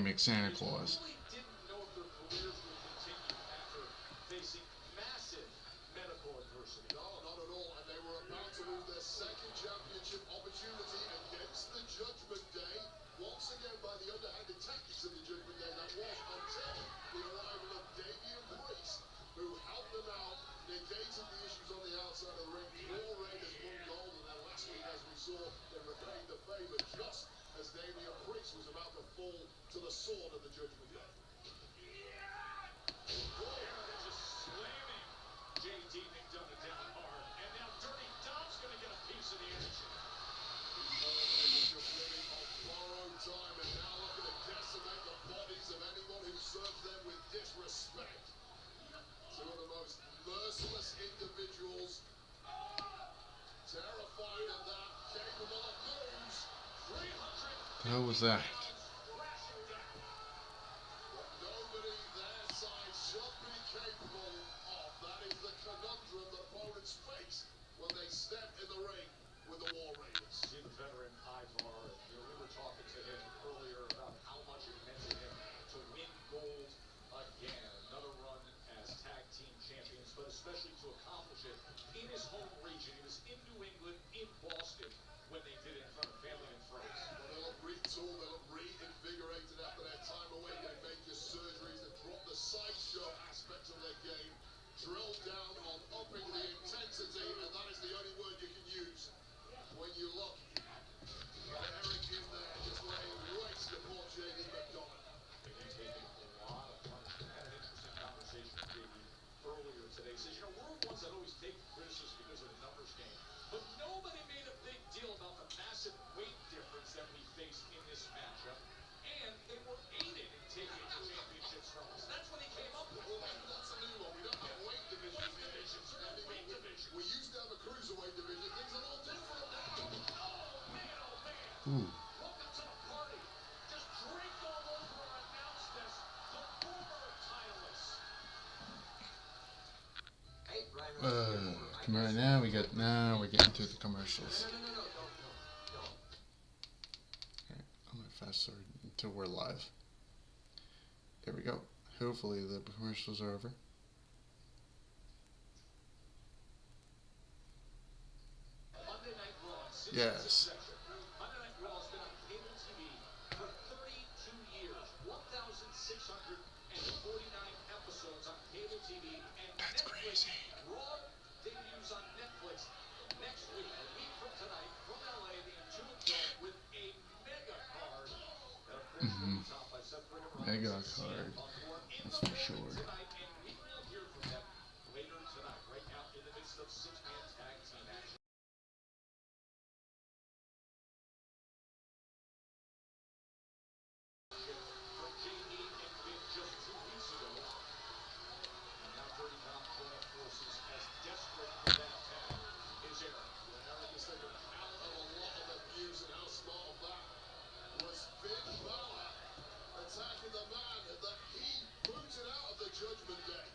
McSanta Claus. really didn't know if their careers would continue after facing massive medical adversity. No, not at all. And they were about to lose their second championship opportunity against the Judgment Day. Once again, by the underhanded tactics of the Judgment Day, that was until the arrival of Damian Priest, who helped them out, negated the issues on the outside of the ring. War Raiders won gold, and then last week, as we saw, they regained the favor just as Damian Priest was about to fall to the sword of the Judgment Day. Just slamming JD McDonagh down hard. And now Dirty Dom's going to get a piece of the action. Living on borrowed time and now looking to decimate the bodies of anyone who serves them with disrespect. Two of the most merciless individuals. Terrified of that, capable of moves. 300. The hell was that? What nobody their side should be capable of. That is the conundrum that opponents face when they step in the ring with the War Raiders. See the veteran Ivar. We were talking to him earlier about how much it meant to him to win gold again. Another run as tag team champions, but especially to accomplish it in his home region. He was in New England, in Boston, when they did it in front of family and friends. Well, they look retooled, they look reinvigorated after their time away, getting major surgeries that drop the sideshow aspect of their game, drill down on upping the intensity, and that is the only word you can use when you look Right now we're getting to the commercials. No. Alright, I'm gonna fast forward until we're live. There we go. Hopefully the commercials are over. Monday Night Raw, Yes. Monday Night Raw has been on cable TV for 32 years, 1,649 episodes on cable TV, and That's Netflix. crazy. Raw debuts on Netflix next week, a week from tonight, from LA, the Intercontinental with a mega card. And of course, Mhm. top by Seth Rollins. Mega card. That's for sure. Tonight, and we will hear from them later tonight. Right now, in the midst of six-man tag team action. From JD and Vic just 2 weeks ago. And now Dirty Tom joining forces as desperate for that tag is Erik. I just think of how of a lot of abuse and how smart of that was Finn Balor attacking the man that he booted out of the Judgment Day.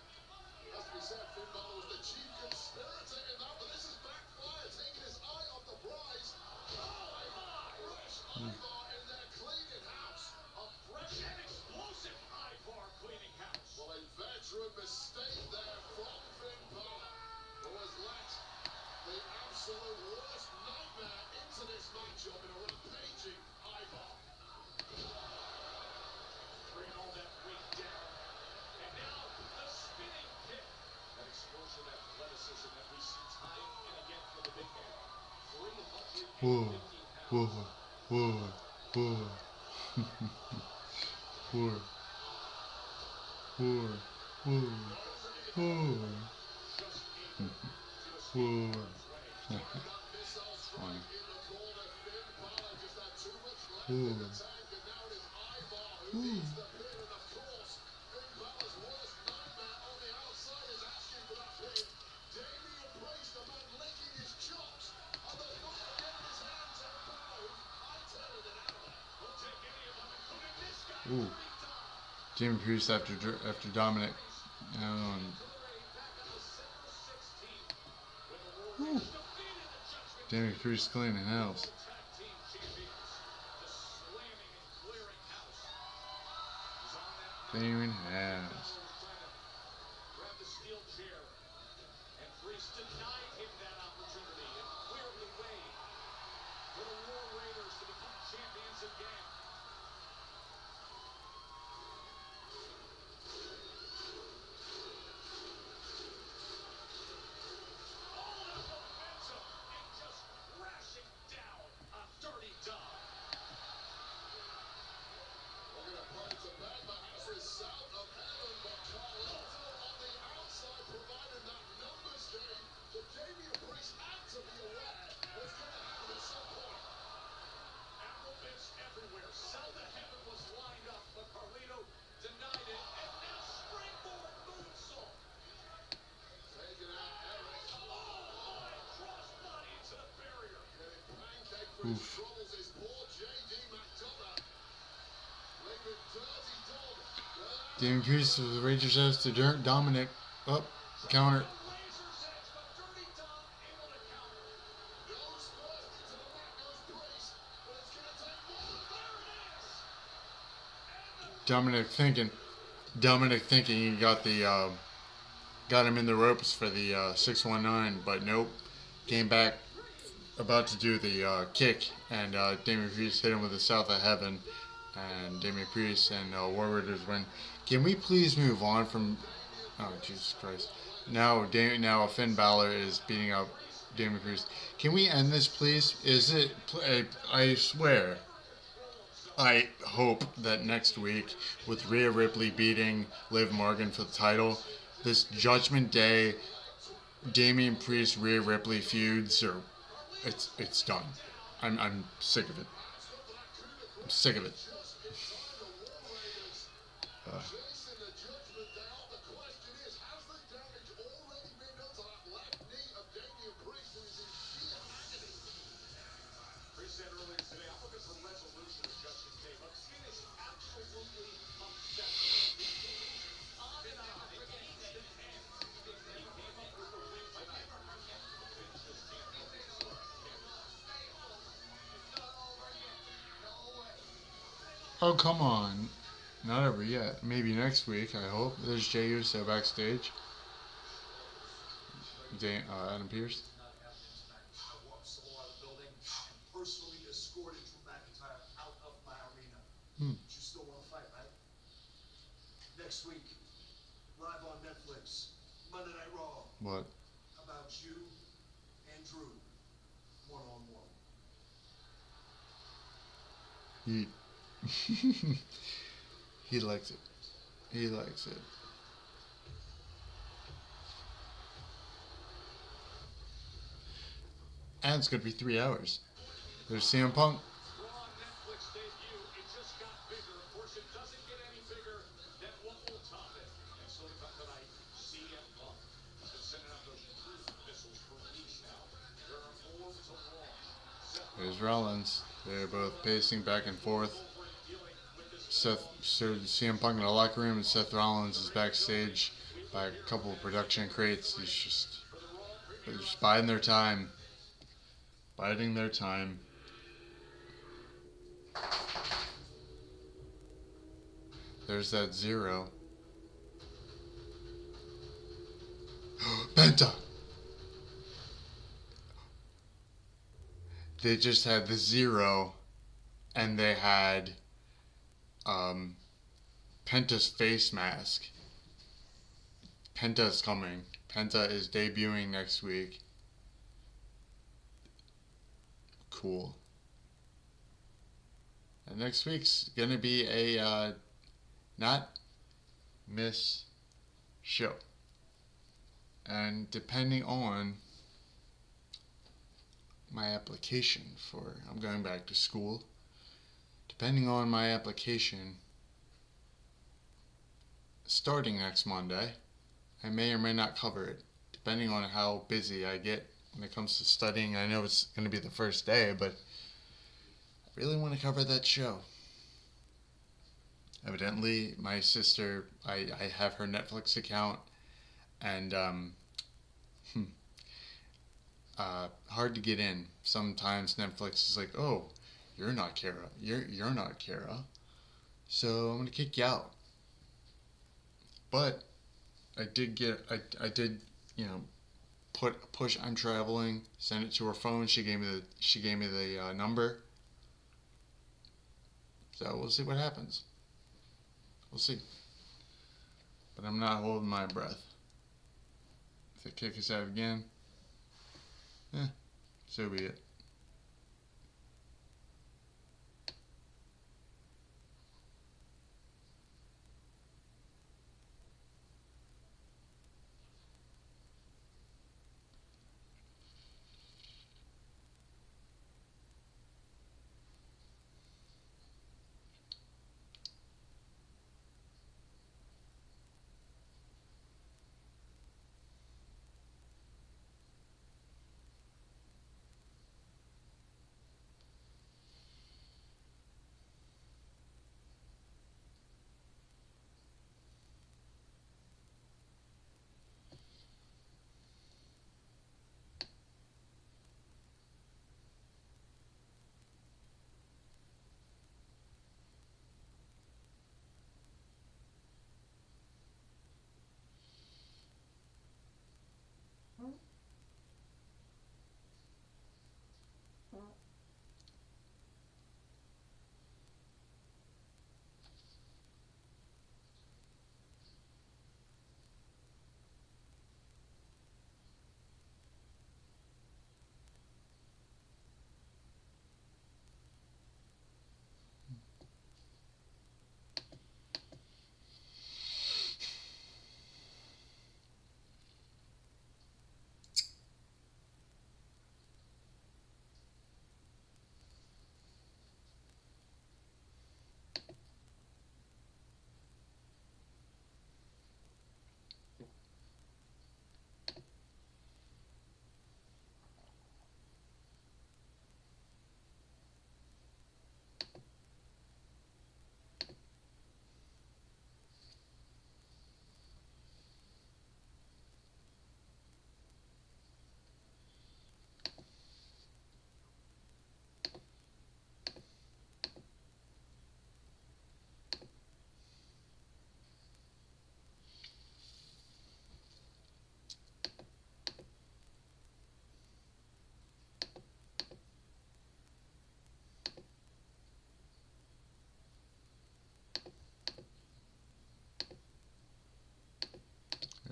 As we said, Finn Balor was the chief conspirator in that, but this is backfire, taking his eye off the prize. Oh my! Fresh Ivar in their cleaning house. A fresh and explosive Ivar cleaning house. Well, a veteran mistake there from Finn Balor, who has let the absolute worst nightmare into this matchup in a rampaging Ivar. Bringing all that weight down. And now the spinning kick. That explosive athleticism that we see time and again from the big man. 350 Whoa. pounds. Missile strike in the corner. Finn Balor just had too much left Ooh. in the tank, and now it is Ivar who needs the pin. And of course, Finn Balor's worst nightmare on the outside is asking for that pin. Damian Priest, the man licking his chops, and the thought of getting his hands on Balor, who's hightailing it out of there. We'll take any of them, including this guy. Ooh. Jimmy Priest after Dominik. Ooh. Jimmy Priest cleaning house. Cleaning house. Grab the steel chair, and Priest denied him that opportunity and cleared the way for the War Raiders to become champions again. All that momentum and just crashing down on Dirty Dom. We're going to pray to Bagma as is south of heaven, but Carlito on the outside provided that numbers game that Damian Priest had to be aware was going to happen at some point. Arrow bits everywhere. South of Heaven was lined up, but Carlito denied it. And now springboard moonsault. Taking out Erik. Oh, my crossbody into the barrier. Getting pancake for his troubles is poor JD McDonagh. Leaving Dirty Dom. Jimmy Priest with the Rangers house to Dominik. Up. Counter. Razor's edge, but Dirty Dom able to counter. Goes first into the mat, goes Priest, but it's going to take more. There it is. Dominik thinking he got him in the ropes for the 619, but nope. Came back about to do the kick, and Damian Priest hit him with the South of Heaven, and Damian Priest and War Raiders win. Can we please move on from? Oh Jesus Christ! Now Finn Balor is beating up Damian Priest. Can we end this, please? Is it? I swear. I hope that next week, with Rhea Ripley beating Liv Morgan for the title, this Judgment Day, Damian Priest Rhea Ripley feuds it's done. I'm sick of it. I'm sick of it. Chasing the Judgment Day off. The question is, has the damage already been done to that left knee of Damian Priest, who is in sheer agony? Priest said earlier today, I'm looking for resolution of Judgment Day, but Finn is absolutely upset. On and on, it needs to end. He came up with the win tonight. Oh, come on. Not over yet. Maybe next week, I hope. There's Jey Uso backstage. Adam Pearce. I walked Solo out of the building and personally escorted Drew McIntyre out of my arena. Hmm. But you still want to fight, right? Next week, live on Netflix, Monday Night Raw. What? About you and Drew, one-on-one. He likes it. He likes it. And it's going to be 3 hours. There's CM Punk. Raw Netflix debut, it just got bigger. Of course, it doesn't get any bigger than what will top it. And so tonight, CM Punk has been sending out those truth missiles for weeks now. There are more to launch. There's Rollins. They're both pacing back and forth. CM Punk in the locker room, and Seth Rollins is backstage by a couple of production crates. They're just biding their time. Biding their time. There's that 0. Penta! They just had the 0, and they had Penta's face mask. Penta's coming. Penta is debuting next week. Cool. And next week's gonna be a not miss show. And depending on my application for, I'm going back to school. Depending on my application, starting next Monday, I may or may not cover it, depending on how busy I get when it comes to studying. I know it's going to be the first day, but I really want to cover that show. Evidently, my sister, I have her Netflix account, and hard to get in. Sometimes Netflix is like, oh, you're not Kara. You're not Kara. So I'm gonna kick you out. But I did, you know, push I'm traveling, send it to her phone. She gave me the number. So we'll see what happens. We'll see. But I'm not holding my breath. If they kick us out again, so be it.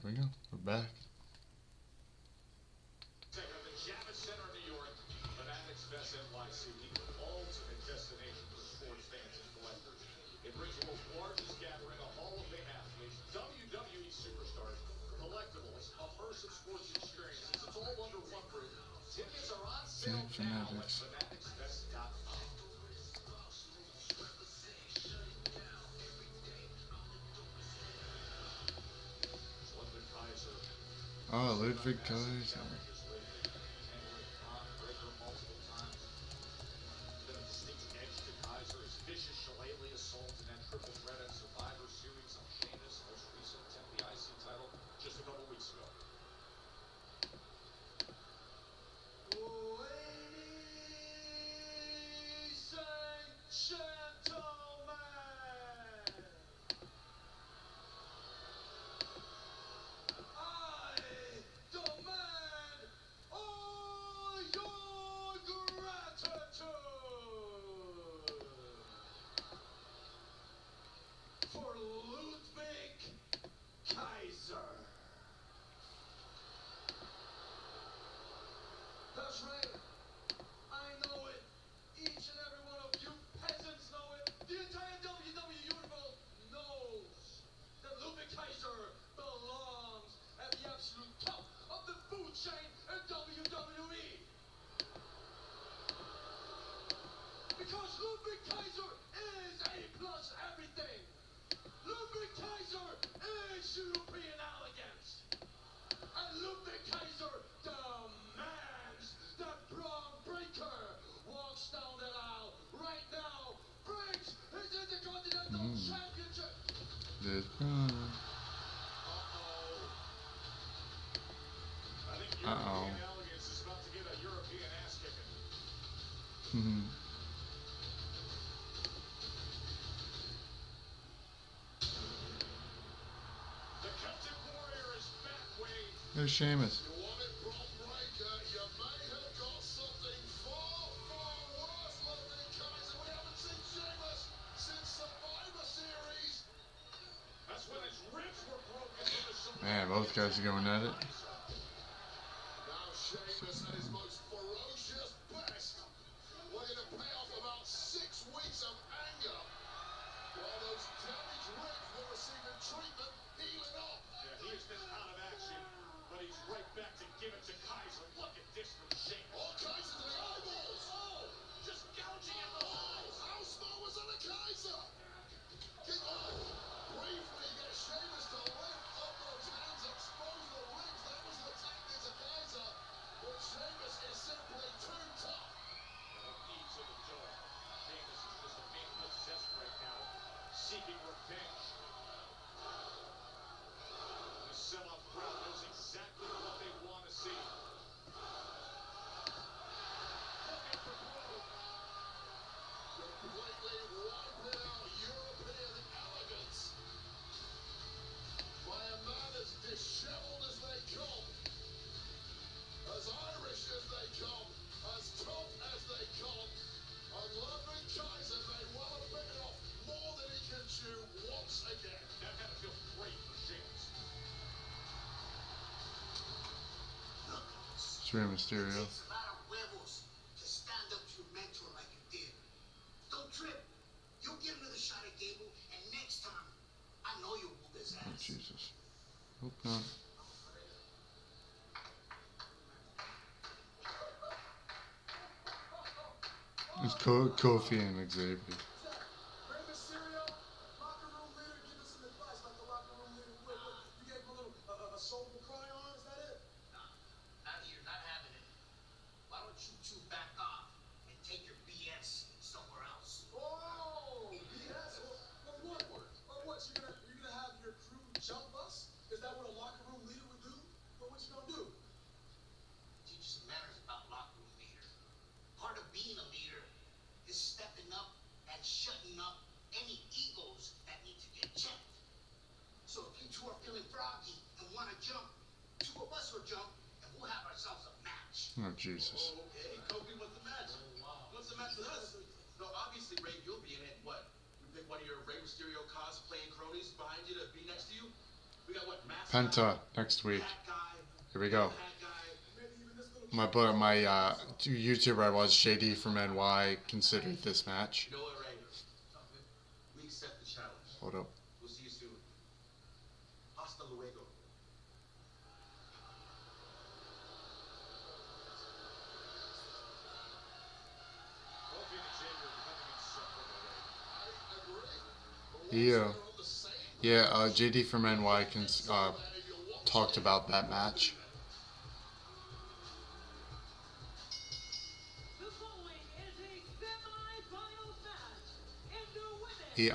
we go. We're back. Take up the Javits Center, New York, Fanatics Fest NYC, the ultimate destination for sports fans and collectors. It brings the world's largest gathering of Hall of Fame athletes, WWE superstars, collectibles, immersive sports experiences. It's all under one roof. Tickets are on sale now at fanaticsfest.com. Oh, Ludwig Kaiser. Just a couple weeks ago. Ladies and gentlemen, I demand all your gratitude for Ludwig Kaiser. That's right. I know it. Each and every one of you peasants know it. The entire WWE universe knows that Ludwig Kaiser belongs at the absolute top of the food chain in WWE. Because Ludwig Kaiser is A plus everything. Ludwig Kaiser is European elegance. And Ludwig Kaiser demands that Braun Breaker walks down that aisle right now, breaks his Intercontinental Championship. This I think European elegance is about to get a European ass kicking. The Celtic Warrior is back, Wade. There's Sheamus. You want it, Braun Breaker? You may have got something far, far worse, Ludwig Kaiser. We haven't seen Sheamus since Survivor Series. That's when his ribs were broken from the Survivor Man, both guys are going at it. Now Sheamus at his most ferocious best. We're going to pay off about 6 weeks of anger. While those damaged ribs were receiving treatment, healing up. Yeah, he has been out of action, but he's right back to give it to Kaiser. Look at this from Sheamus. Oh, Kaiser to the eyeballs. Oh, just gouging at the balls. How smart was that, Kaiser? Kick off. Briefly get Sheamus to lift up those hands, expose the ribs. That was the tactic to Kaiser. But Sheamus is simply too tough. Knee to the jaw. Sheamus is just a man possessed right now, seeking revenge. The sell-out crowd knows exactly what they want to see. Looking for growth. Completely wiping out European elegance by a man as disheveled as they come, as Irish as they come, as tough as they come, and Ludwig Kaiser may well have bitten off more than he can chew once again. That had to feel great for Sheamus. It's Rey Mysterio. Takes a lot of huevos to stand up to your mentor like you did. Don't trip. You'll get another shot at Gable, and next time, I know you'll whoop his Oh, ass. Jesus. Hope not. It's Kofi and Xavier. Rey Mysterio, locker room leader, give us some advice like the locker room leader would. You gave him a little a soulful cry on, is that it? Not here, not having it. Why don't you two back off and take your BS somewhere else? Oh, BS. Well, what? You're gonna have your crew jump us? Is that what a locker room leader would do? Well, what you gonna do? Teach you some manners about locker room leader. Part of being a leader is stepping up and shutting up any egos that need to get checked. So if you two are feeling froggy and want to jump, two of us will jump and we'll have ourselves a match. Oh, Jesus. Okay, Kofi, what's the match? What's the match with us? No, obviously, Ray, you'll be in it. What? We pick one of your Rey Mysterio cosplaying cronies behind you to be next to you? We got what, Mask Penta next week. That guy, Here we go. that guy, maybe even this little My YouTuber I was, JD from NY, considered this match. You know what, Ray? We accept the challenge. Hold up. We'll see you soon. Hasta luego. Kofi and Xavier becoming inseparable. I agree. But Yeah. they're on the same Yeah, JD from NY talked about that match. The following is a semi-finals match in the women's He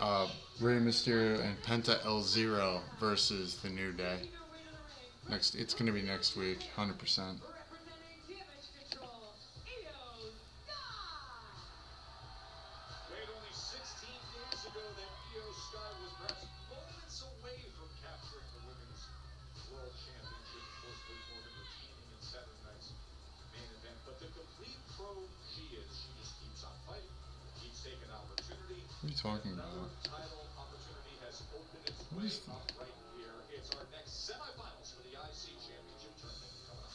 Rey Mysterio and Penta L0 versus the New Day. making her way to the ring. Next, it's gonna be next week, 100%. Representing Damage Control, Io Sky. Wait, only 16 days ago that Io Sky was perhaps moments away from capturing the Women's World Championship. Of course, look forward to retaining in Saturday night's main event. But the complete pro she is, she just keeps on fighting, keeps taking opportunity. What are you talking Another about? title opportunity has opened its What way is that? up right here. It's our next semifinals for the IC Championship tournament coming up.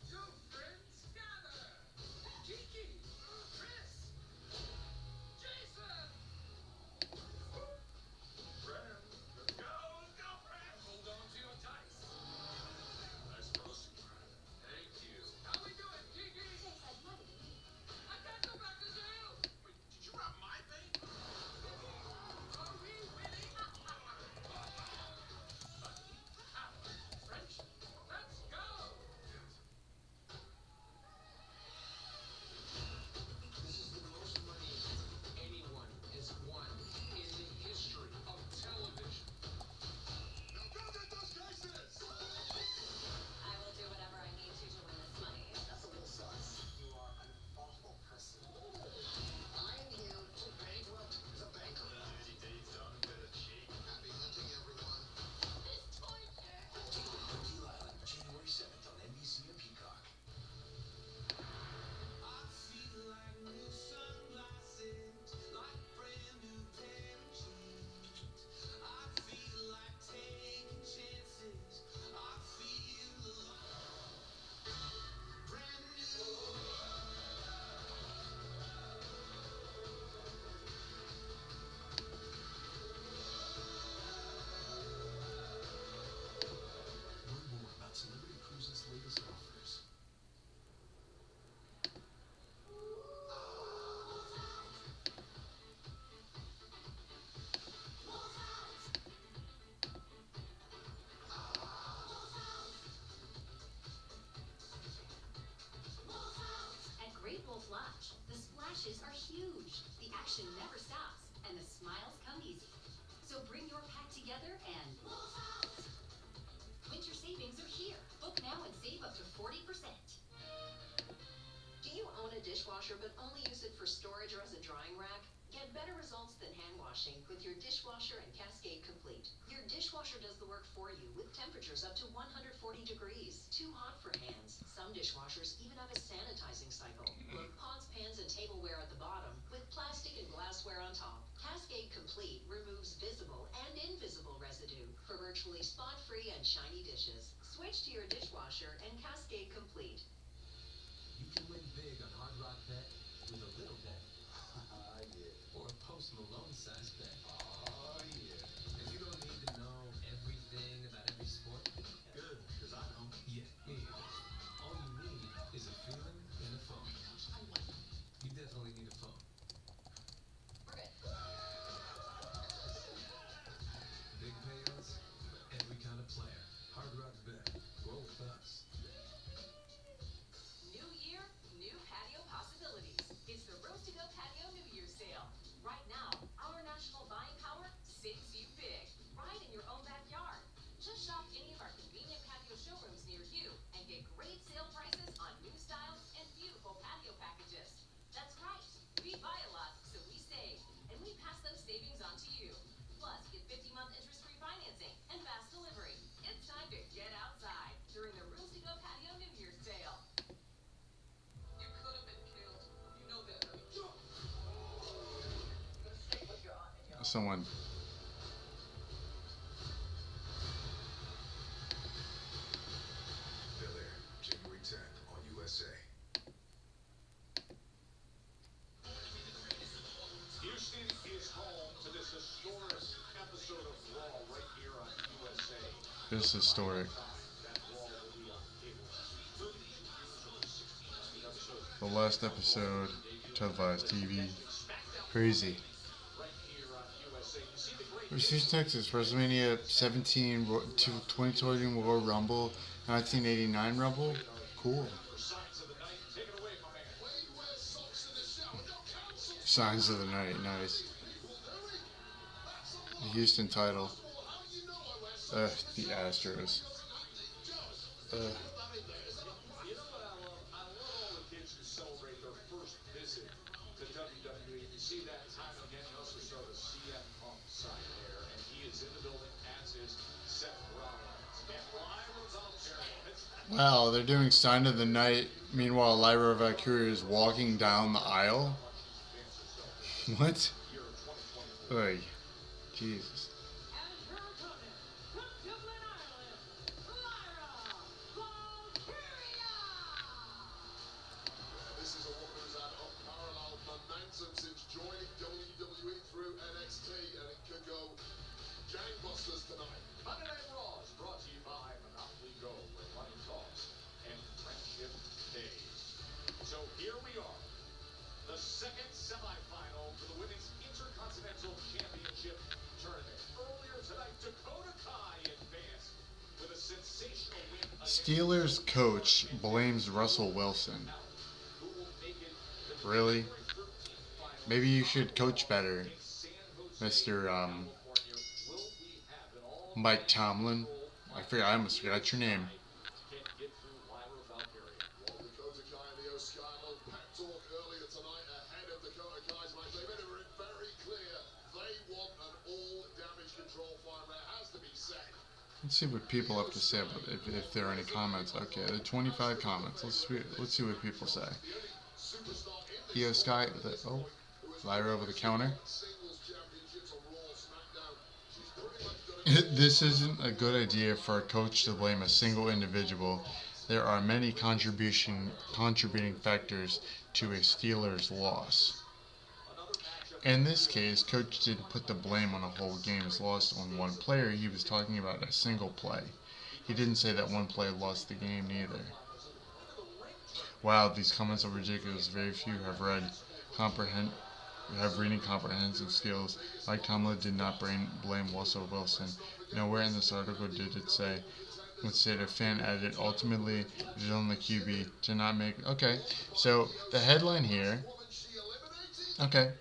Your friends gather. Kiki, Chris, Jason. Friends, let's go, friends. Hold on to your dice. Nice roasting, Brian. Thank you. How we doing, Kiki? I can't go back to jail. Wait, did you rob my bank? Are we winning? French, let's go. This is the most money anyone has won in the history of television. Now go get those cases. I will do whatever I need to win this money. That's a little sus. You are an awful person. I'm here to bankrupt the banker. Happy hunting, everyone. Deal Island, January 7th on NBC and Peacock. I feel like new sunglasses, like brand new pair of jeans. I feel like taking chances. I feel brand new. Learn more about Celebrity Cruises' latest offers. At Great Wolf Lodge, the splashes are huge, the action never stops, and the smiles come easy. So bring your pack together and winter savings are here. Book now and save up to 40%. Do you own a dishwasher but only use it for storage or as a drying rack? Get better results than hand washing with your dishwasher and Cascade Complete. Your dishwasher does the work for you with temperatures up to 140 degrees. Too hot for hands. Some dishwashers even have a sanitizing cycle. Load pots, pans, and tableware at the bottom with plastic and glassware on top. Cascade Complete removes visible and invisible residue for virtually spot-free and shiny dishes. Switch to your dishwasher and Cascade Complete. You can win big on Hard Rock Bet with a little bet. Yeah. Or a Post Malone size bet. Oh, yeah. And you don't need to know everything about every sport. Good, because I don't. Yeah, me either. All you need is a feeling and a phone. You definitely need a phone. We're good. Big payouts for every kind of player. Hard Rock Bet. Roll with us. New year, new patio possibilities. It's the Roast to Go Patio New Year's Sale. Right now, our national someone. They're there, January 10th on USA. Houston is home to this historic episode of Raw right here on USA. This is historic. That Raw will be on cable. 32 years over 16 episodes. The last episode, televised TV. Crazy. Right here on USA. You see the great Houston, Texas, WrestleMania 17, 2020 Royal Rumble, 1989 Rumble. Cool. signs of the night. Take it away, my man. Where you wear socks in the shower, don't cancel. Signs of the night, nice. The Houston title. How you know I wear socks? The Astros. You know what I love? I love all the kids who celebrate their first visit to WWE. You see that time again. You also saw the CM Punk sign there, and he is in the building, as is Seth Rollins. And Lyra Valkyria. Wow, they're doing sign of the night. Meanwhile, Lyra Valkyria is walking down the aisle. What? Oy. Jesus. And her opponent, from Dublin, Ireland, Lyra Valkyria! This is a woman who's had unparalleled momentum since joining WWE through NXT, and it could go gangbusters tonight. Monday Night Raw is brought to you by Monopoly Go, where money talks, and Friendship Days. So here we are, the second semifinal for the Women's Intercontinental Championship Tournament. Earlier tonight, Dakota advanced with a sensational win against Steelers coach blames Russell Wilson. who will make it the Really? January 13th final. Maybe you should coach better, San Jose, Mr. California. Will we have an all Mike Tomlin. I almost forgot your name. can't get through Lyra Valkyria. Well, Dakota Kai and Io Sky, a little pep talk earlier tonight ahead of Dakota Kai's match. They made it very clear they want an all-damage control fighter. It has to be said. Let's see what people have to say about it, if there are any comments. Okay, there are 25 comments. Let's see what people say. Superstar in the Io Sky, Lyra with a counter. singles championships on Raw, SmackDown. She's pretty much done it. This isn't a good idea for a coach to blame a single individual. There are many contributing factors to a Steelers' loss. In this case, coach didn't put the blame on a whole game's loss on one player. He was talking about a single play. He didn't say that one play lost the game neither. Wow, these comments are ridiculous. Very few have reading comprehensive skills. Mike Tomlin did not blame Russell Wilson. Nowhere in this article did it say. Instead, a fan added, ultimately, it is on the QB to not make... Okay, so the headline here... Okay,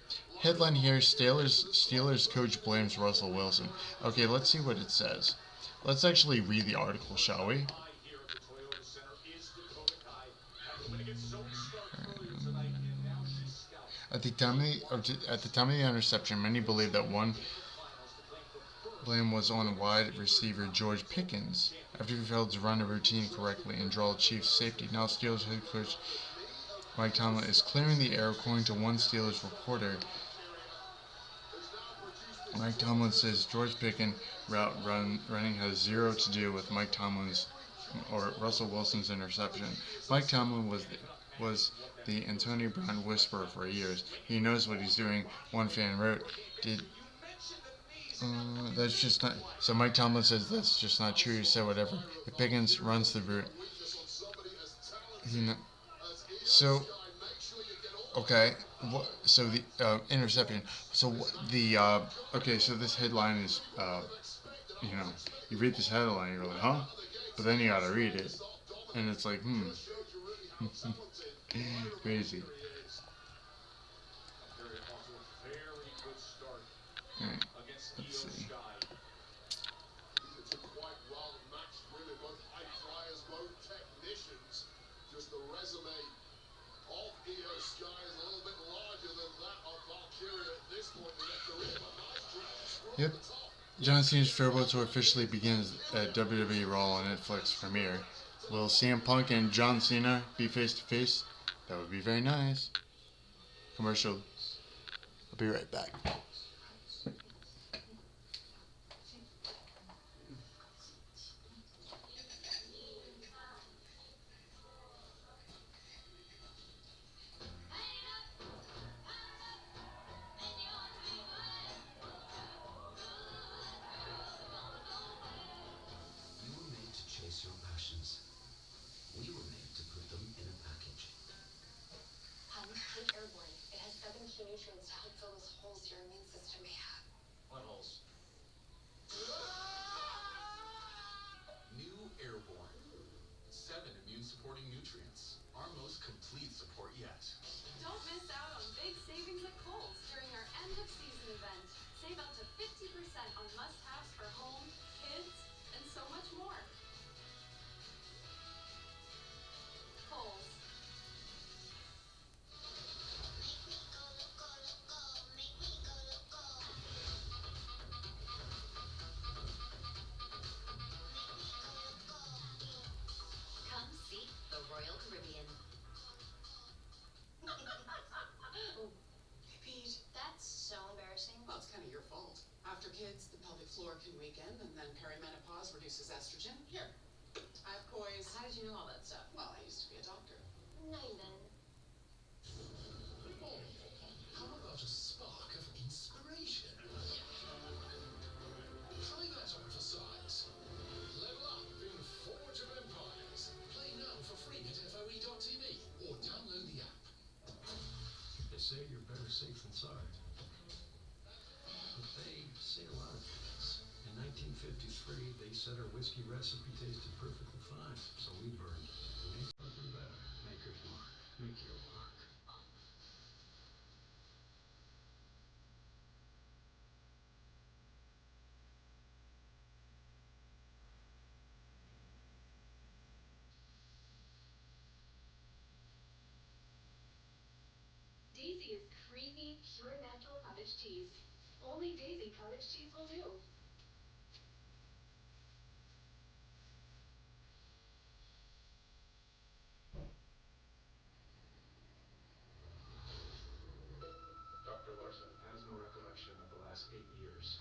headline here, Steelers coach blames Russell Wilson. Okay, let's see what it says. Let's actually read the article, shall we? Here at the Toyota Center is Dakota Kai. Had to win against Zoey Stark earlier tonight, and now she's scouting. At the time of the interception, many believed that one blame was on wide receiver George Pickens after he failed to run a routine correctly and draw Chiefs safety. Now Steelers head coach Mike Tomlin is clearing the air, according to one Steelers reporter. Mike Tomlin says George Pickens' route running has zero to do with Mike Tomlin's or Russell Wilson's interception. Mike Tomlin was the Antonio Brown whisperer for years. He knows what he's doing. One fan wrote, that's just not... So Mike Tomlin says that's just not true. He said whatever. If Pickens runs the route... Okay. So the interception. So the... Okay, so this headline is... you read this headline, you're like, huh? But then you gotta read it. And it's like, Crazy. Alright, let's see. These are two quite well-matched women, both high flyers, both technicians. Just the resume of Io Sky is a little bit larger than that of Valkyria at this point in their career, but nice drag Yep. John Cena's farewell tour officially begins at WWE Raw on Netflix premiere. Will CM Punk and John Cena be face to face? That would be very nice. Commercial. I'll be right back. complete support yet. Don't miss out on big savings at Kohl's during our end of season event. Save up to 50% on must-haves for home, kids, and so much more. Kohl's. Come see the Royal Caribbean. Oh, hey Pete, that's so embarrassing. Well, it's kind of your fault. After kids, the pelvic floor can weaken, and then perimenopause reduces estrogen. Here, I have poise. How did you know all that stuff? Well, I used to be a doctor. No, you didn't. Oh, how about a spark of inspiration? Try that on for size. Level up in Forge of Empires. Play now for free at FOE.tv or download the app. They say you're better safe than sorry. But they say a lot of things. In 1953, they said our whiskey recipe tasted perfectly fine, so we burned it. Make something better. Maker's Mark. Make your mark. Daisy is creamy, pure natural cottage cheese. Only Daisy cottage cheese will do. Dr. Larson has no recollection of the last 8 years.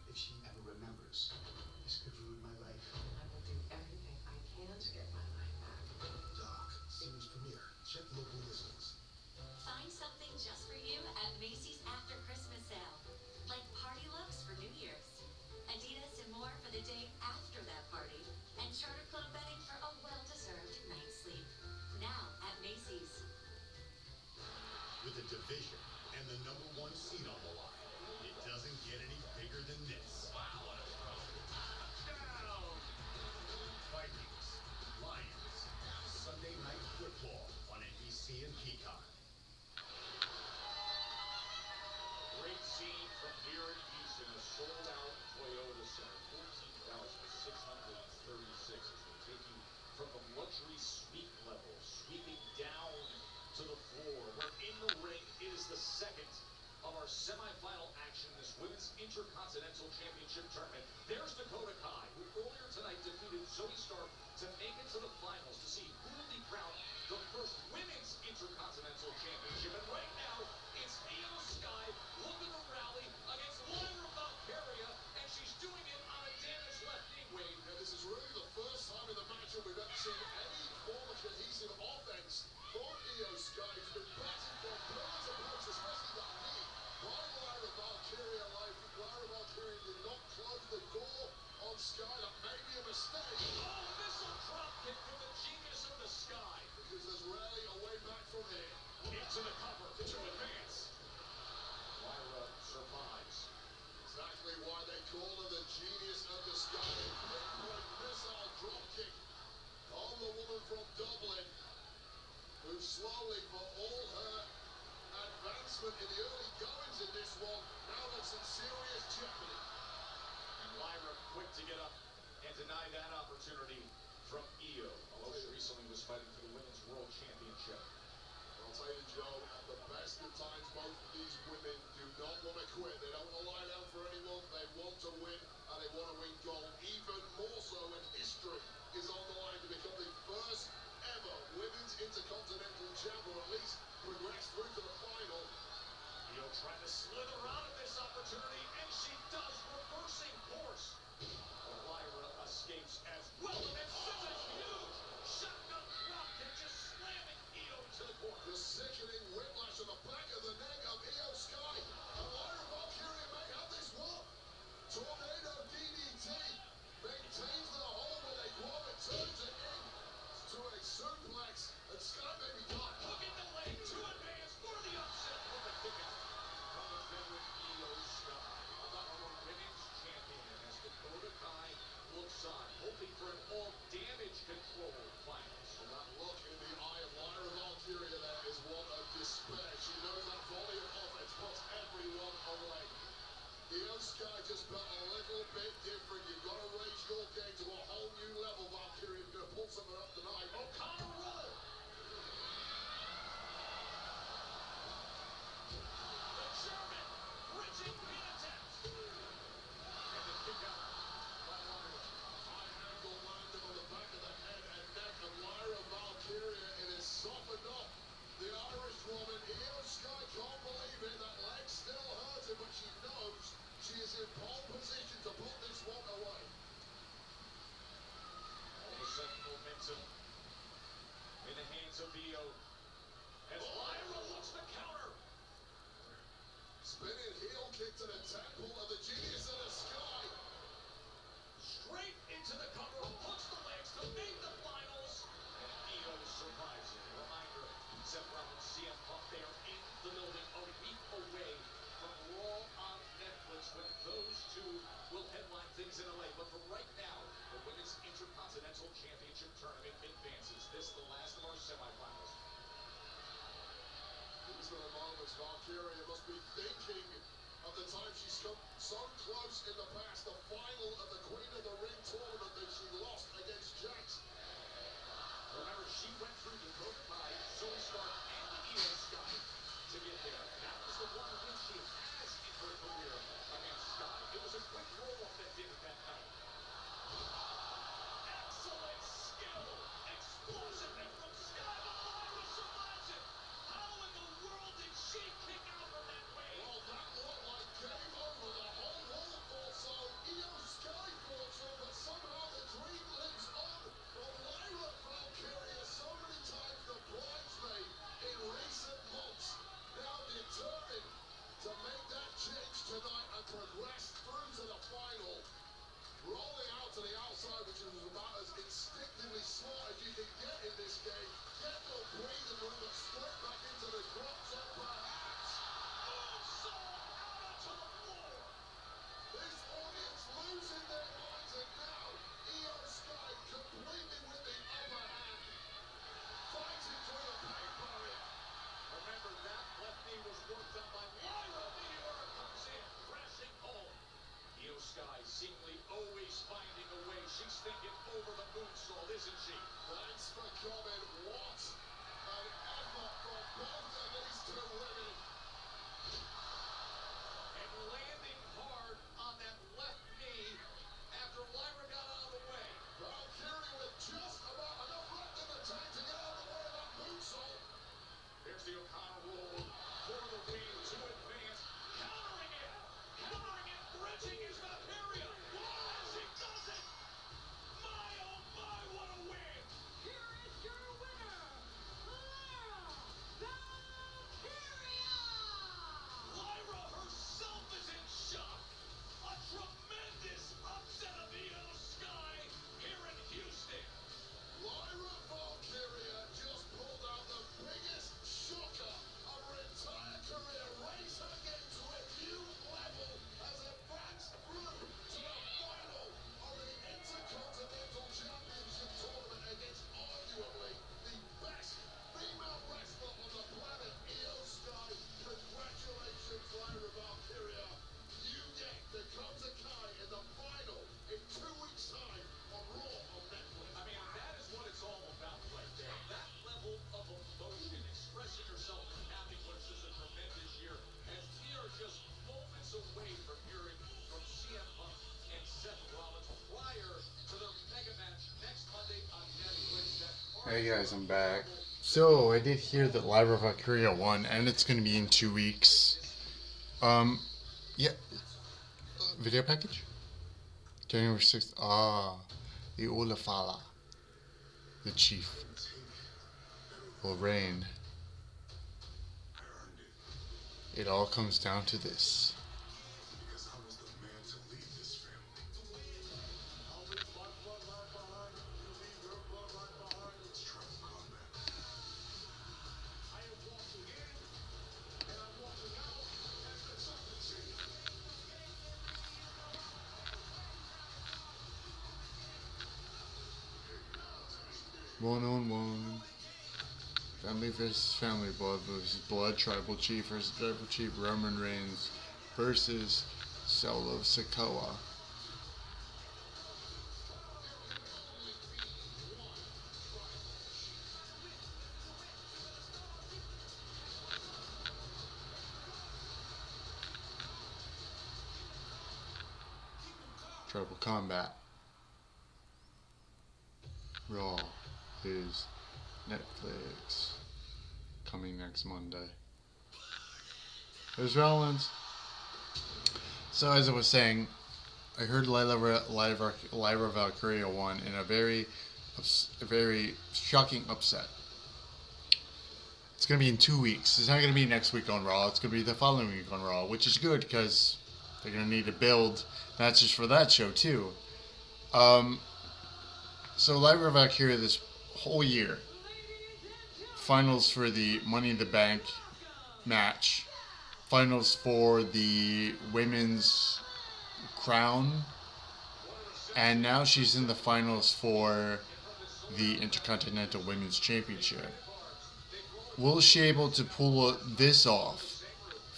If she ever remembers, this could ruin my life. I will do everything I can to get my life back. Doc, series premiere. Check local listings. Find something just for you at Macy's After Christmas Sale. Like party looks for New Year's, Adidas and more for the day after that party, and Charter Club bedding for a well-deserved night's sleep. Now at Macy's. With a division and the #1 seed on the line, it doesn't get any bigger than this. Wow, what a throw. Down! Vikings, Lions, Sunday Night Football on NBC and Peacock. Great scene from here in Houston, a sold-out Toyota Center, 14,636 as they take you from the luxury suite level, sweeping down to the floor, where in the ring is the second of our semifinal action, this Women's Intercontinental Championship tournament. There's Dakota Kai, who earlier tonight defeated Zoey to make it to the finals to see who will be crowned the first Women's Intercontinental Championship. And right now, it's Io Sky looking to rally against Lyra Valkyria, and she's doing it on a damaged left knee, Wade. Yeah, this is really the first time in the matchup we've ever seen any form of cohesive offense from Io Sky. She's been batting from pillar to post, especially that knee by Lyra Valkyria. Lyra Valkyria did not close the door on Sky. That may be a mistake. Oh, missile drop kick from the genius of the Sky. Because there's rarely a way back from here. Into the cover to advance. Lyra survives. Exactly why they call her the genius of the Sky. Pinpoint missile dropkick on the woman from Dublin, who slowly, for all her advancement in the early goings in this one, now looks in serious jeopardy. And Lyra quick to get up and deny that opportunity from Io, although she recently was fighting for the Women's World Championship. I'll tell you, Joe, at the best of times, both of these women do not want to quit. They don't want to lie down for anyone. They want to win, and they want to win gold. Even more so when history is on the line to become the first ever Women's Intercontinental champ, or at least progress through to the final. Io trying to slither out of this opportunity, and she does, reversing course. But Lyra escapes as well, and such a huge shotgun drop kick, just slamming Io to the corner. The sickening whiplash on the back of the neck of Io Sky. And Lyra Valkyria may have this one. Valkyria must be thinking of the time she's come so close in the past, the final of the Queen of the Ring tournament that she lost against Jax. Remember, she went through Dakota, Zoey Stark, and Io Sky to get there. That was the one win she has in her career against Sky. It was a quick roll-off that did it that night. Excellent skill, explosiveness from Sky, but Lyra survives it. How in the world did she kick out from that way? Well, that looked like game over. The whole world thought so. Io Sky thought so, but somehow the dream lives on. Well, Lyra Valkyria, so many times the bridesmaid in recent months, now determined to make that change tonight and progress through to the final. Rolling out to the outside, which is about as instinctively smart as you can get in this game. Get no breathing room, but split back into the drops or perhaps Moonsault out onto the floor. this audience losing their minds, and now Io Sky completely with the upper hand, fighting through the pain barrier. Remember, that left knee was worked on by Lyra. Meteor comes in, crashing home. Io Sky seemingly always finding a way. She's thinking over the moonsault, isn't she? Thanks for coming. What an effort from both of these two women. And landing hard on that left knee after Lyra got out of the way. Valkyrie with just about enough left in the tank to get out of the way of that moonsault. There's the O'Connor roll for the win to advance. Countering it, bridging is Valkyria. Wow, she does it! My oh my, what a win! Here is your winner, Lyra Valkyria! Lyra herself is in shock. A tremendous upset of Io Sky here in Houston. Lyra Valkyria just pulled out the biggest shocker of her entire career. Raised her game to a new level as it advanced through to the final of the Intercontinental Championship tournament against arguably the best female wrestler on the planet, Io Sky. Congratulations, Lyra Valkyria. You get Dakota Kai in the final in 2 weeks' time on Raw on Netflix. I mean, that is what it's all about right there. That level of emotion, expressing yourself and having what's just a tremendous year. As we are just moments away from hearing from CM Punk and Seth Rollins prior to their mega match next Monday on Netflix. Hey guys, I'm back. So I did hear that Lyra Valkyria won, and it's gonna be in 2 weeks. Yeah. Video package? January 6th. The Olafala, the chief, will reign. It all comes down to this. Because I was the man to lead this family. I'll leave my bloodline behind. You leave your bloodline behind. It's tribal combat. I am walking in, and I'm walking out as the chocolate chief. One-on-one. Family versus family. Blood versus blood. Tribal chief versus tribal chief. Roman Reigns versus Solo Sikoa. Tribal Combat. Raw is Netflix. Coming next Monday. There's Rollins. So as I was saying, I heard Lyra Valkyria won in a very shocking upset. It's going to be in 2 weeks. It's not going to be next week on Raw. It's going to be the following week on Raw, which is good because they're going to need to build matches for that show too. So Lyra Valkyria this whole year, finals for the Money in the Bank match, finals for the women's crown, and now she's in the finals for the Intercontinental Women's Championship. Will she able to pull this off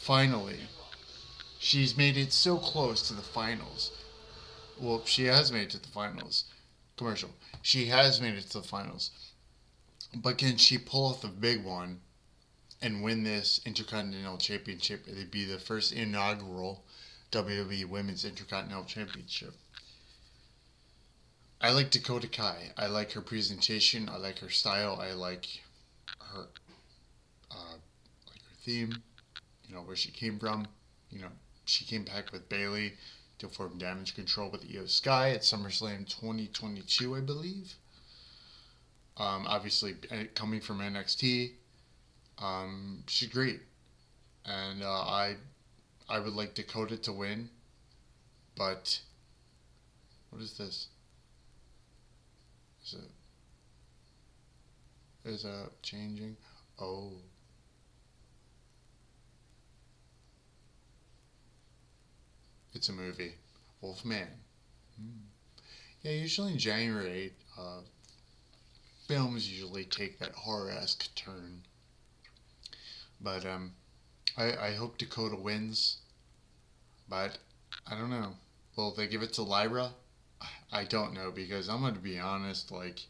finally, she's made it so close to the finals. Well, she has made it to the finals. Commercial. She has made it to the finals. But can she pull off the big one and win this Intercontinental Championship? It'd be the first inaugural WWE Women's Intercontinental Championship. I like Dakota Kai. I like her presentation. I like her style. I like her theme. You know, where she came from. You know, she came back with Bayley to form Damage Control with Io Sky at SummerSlam 2022, I believe. Obviously, coming from NXT, she's great, and I would like Dakota to win, but what is this? Is it changing? Oh. It's a movie. Wolfman. Yeah, usually in January, films usually take that horror-esque turn. But I hope Dakota wins. But I don't know. Will they give it to Lyra? I don't know, because I'm going to be honest, like,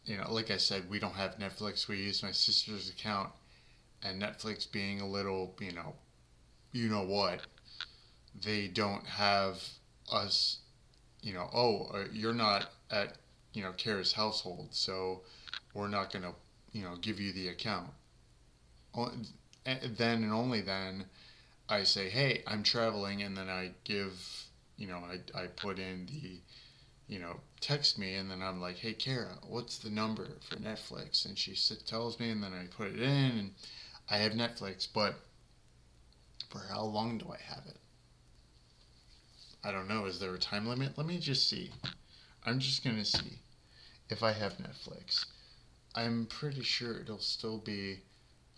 you know, like I said, we don't have Netflix. We use my sister's account, and Netflix being a little, you know what, they don't have us, you're not at, Kara's household, so we're not going to, give you the account. Then and only then I say, hey, I'm traveling, and then I give, I put in the, text me, and then I'm like, hey, Kara, what's the number for Netflix? And she tells me, and then I put it in, and I have Netflix, but for how long do I have it? I don't know. Is there a time limit? Let me just see. I'm just going to see if I have Netflix. I'm pretty sure it'll still be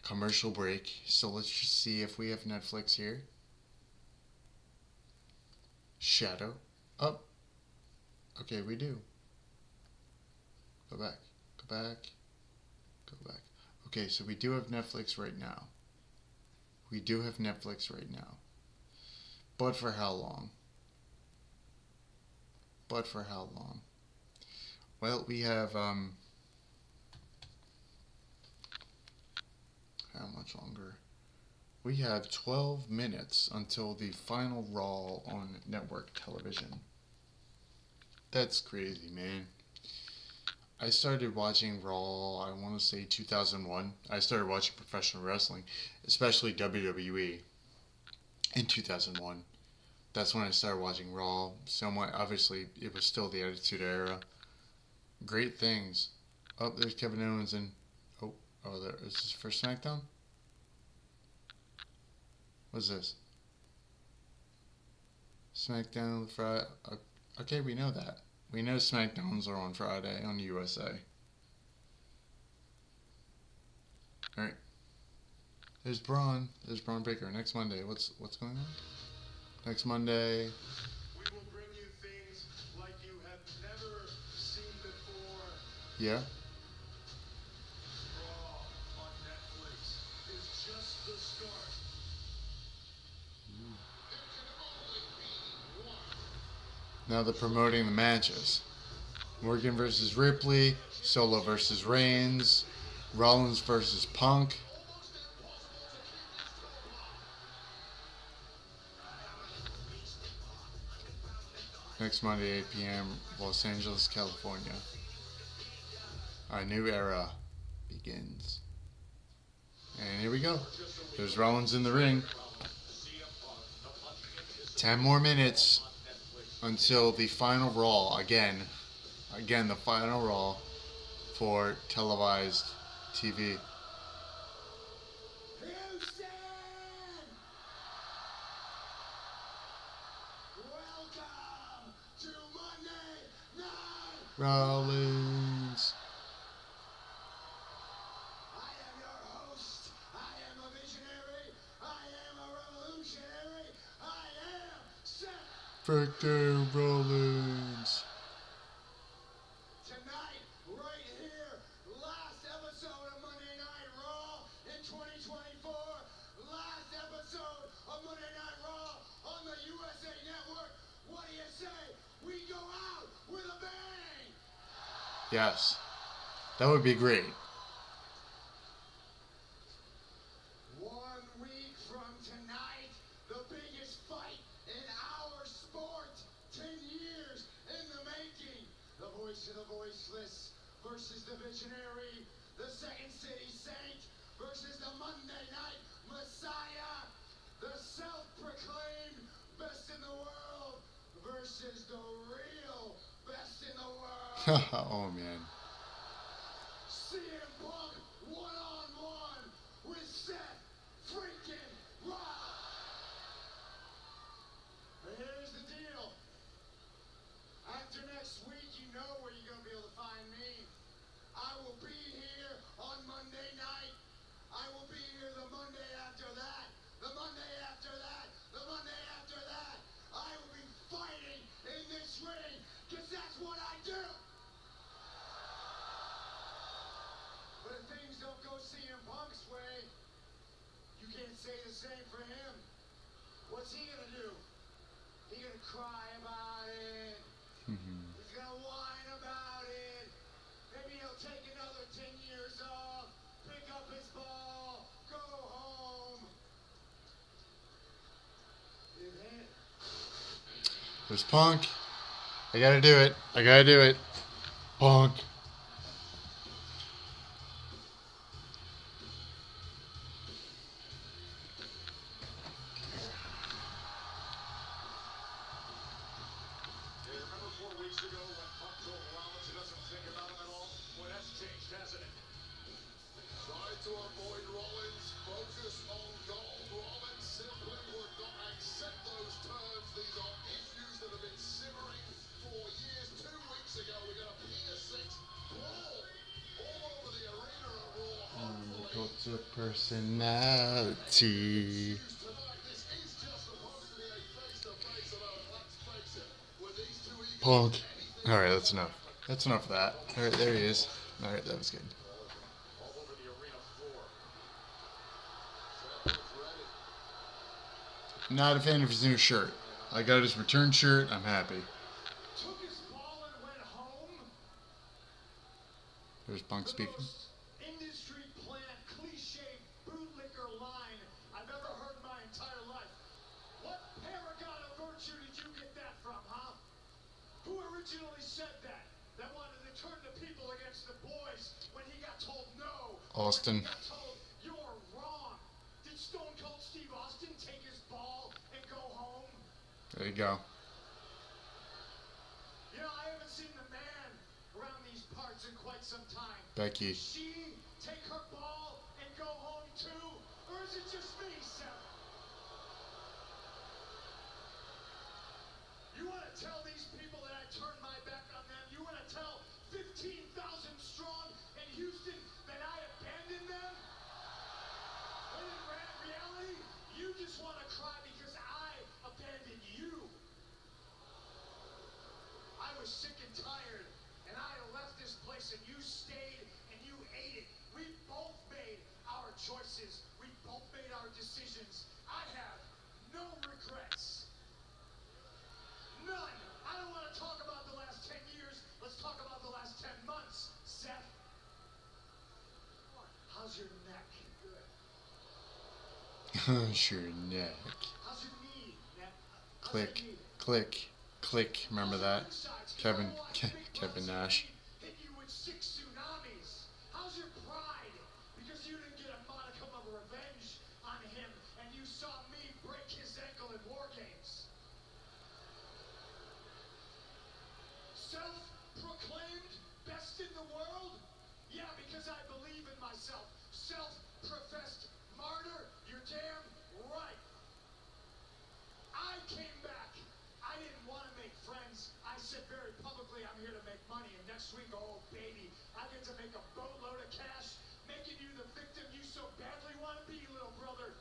commercial break, so let's just see if we have Netflix here. Shadow. Oh. Okay, we do. Go back. Go back. Go back. Okay, so we do have Netflix right now. We do have Netflix right now. But for how long? But for how long? Well, we have, how much longer? We have 12 minutes until the final Raw on network television. That's crazy, man. I started watching Raw, I want to say 2001. I started watching professional wrestling, especially WWE, in 2001. That's when I started watching Raw. Somewhat, obviously, it was still the Attitude Era. Great things. Oh, there's Kevin Owens and... Oh, there is this for SmackDown? What's this? SmackDown Friday. Okay, we know that. We know SmackDowns are on Friday on USA. Alright. There's Braun. There's Braun Breaker. Next Monday. What's going on? Next Monday. We will bring you things like you have never seen before. Yeah. Raw on Netflix is just the start. There can only be one. Now they're promoting the matches. Morgan versus Ripley, Solo versus Reigns, Rollins versus Punk. Next Monday, 8 p.m., Los Angeles, California. A new era begins. And here we go. There's Rollins in the ring. 10 more minutes until the final Raw. Again, the final Raw for televised TV. Houston! Welcome to Monday Night. Rollins. I am your host. I am a visionary. I am a revolutionary. I am Seth. Victor Rollins. Tonight, right here, last episode of Monday Night Raw in 2024. Yes. That would be great. 1 week from tonight, the biggest fight in our sport. 10 years in the making. The voice of the voiceless versus the visionary. The Second City Saint versus the Monday Night Messiah. The self-proclaimed best in the world versus the real best in the world. Oh man. CM Punk one-on-one with Seth freaking Rollins. But here's the deal. After next week, you know where you're going to be able to find me. I will be here on Monday night. I will be here the Monday after that. The Monday after that. The Monday after that. I will be fighting in this ring because that's what I do. But if things don't go CM Punk's way, you can't say the same for him. What's he gonna do? He gonna cry about it. He's gonna whine about it. Maybe he'll take another 10 years off, pick up his ball, go home. There's Punk. I gotta do it. I gotta do it. Punk. Yeah, remember 4 weeks ago when Punk told Rollins he doesn't think about him at all? Boy, that's changed, hasn't it? Try to avoid Rollins, focus on goal. Rollins simply would not accept those terms. These are issues that have been simmering for years. 2 weeks ago, we got a P6 brawl all over the arena at Raw. Dakota personality. Tonight, this is just supposed to be a face-to-face, although let's face it, with these two egos, Punk. Alright, that's enough. That's enough of that. Alright, there he is. Alright, that was good. All over the arena floor. Seth is ready. Not a fan of his new shirt. I got his return shirt. I'm happy. Took his ball and went home. There's Punk The speaking. most industry plant, cliche bootlicker line I've ever heard in my entire life. What paragon of virtue did you get that from, huh? Who originally said that? That wanted to turn the people against the boys when he got told no. Austin. When he got told you're wrong. Did Stone Cold Steve Austin take his ball and go home? There you go. You know, I haven't seen the man around these parts in quite some time. Becky. Did she take her ball and go home too? Or is it just me, Seth? You want to tell these people that I turned my back on them? You want to tell 15,000 strong in Houston that I abandoned them? But in reality, you just want to cry because I abandoned you. I was sick and tired, and I left this place, and you stayed, and you ate it. We both made our choices. We both made our decisions. I have no regrets. None. I don't want to talk about the last 10 years. Let's talk about the last 10 months, Seth. How's your neck? Good. Sure, neck. How's your knee, neck? How's Click, your knee? click, click. Remember that? Kevin Nash. Hit you with 6 tsunamis. How's your pride? Because you didn't get a modicum of revenge on him, and you saw me break his ankle in War Games. Self-proclaimed best in the world? Yeah, because I believe in myself. Self-professed martyr? You're damn right. I came back. I didn't want to make friends. I said very publicly, I'm here to make money. And next week, oh baby, I get to make a boatload of cash, making you the victim you so badly want to be, little brother.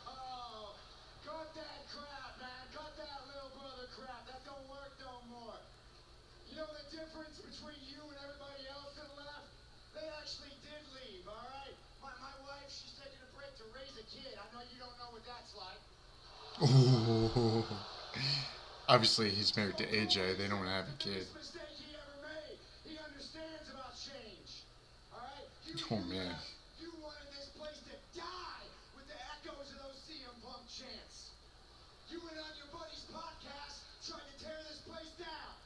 Oh, cut that crap, man. Cut that little brother crap. That don't work no more. You know the difference between you and everybody else that left? They actually did leave, all right? My wife, she's taking a break to raise a kid. I know you don't know what that's like. Ooh. obviously he's married to AJ. They don't have a kid. Biggest mistake he ever made. He understands about change. All right? Oh man. You wanted this place to die with the echoes of those CM Punk chants. You went on your buddy's podcast trying to tear this place down.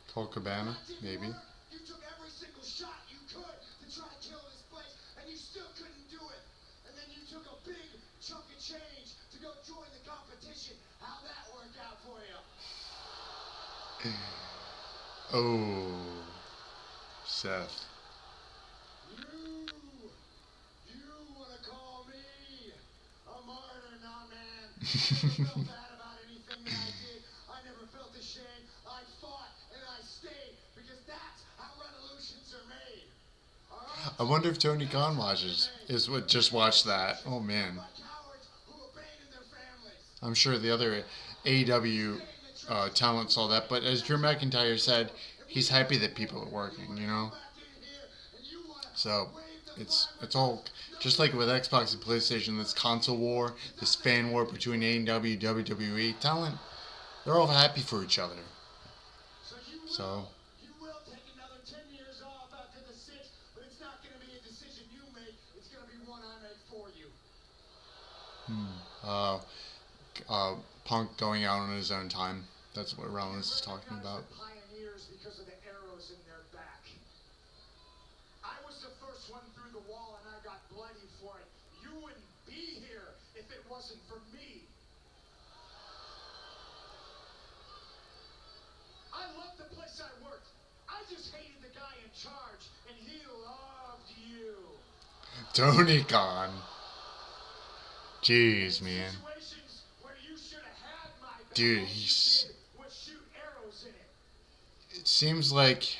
Colt Cabana, That didn't maybe. work. You took every single shot you could to try to kill this place, and you still couldn't do it. And then you took a big chunk of change to go join the competition. How'd that work out for you? Oh, Seth. You want to call me a martyr? Nah, man. I never felt bad about anything that I did. I never felt ashamed. I fought and I stayed because that's how revolutions are made. All right? I wonder if Tony Khan watches. Just watched that. Oh man. By cowards who abandon their families. I'm sure the other AEW talent saw that, but as Drew McIntyre said, he's happy that people are working, you know? So, it's all, just like with Xbox and PlayStation, this console war, this fan war between AEW, WWE, talent, they're all happy for each other. So, You will take another 10 years off after the 6, but it's not going to be a decision you make. It's going to be one I make for you. Punk going out on his own time. That's what Rollins is talking about. Pioneers because of the arrows in their back. I was the first one through the wall and I got bloody for it. You wouldn't be here if it wasn't for me. I loved the place I worked. I just hated the guy in charge and he loved you. Tony Khan. Jeez, man. Situations where you should have had my back, Dude, all you he's... did was shoot arrows in it. It seems like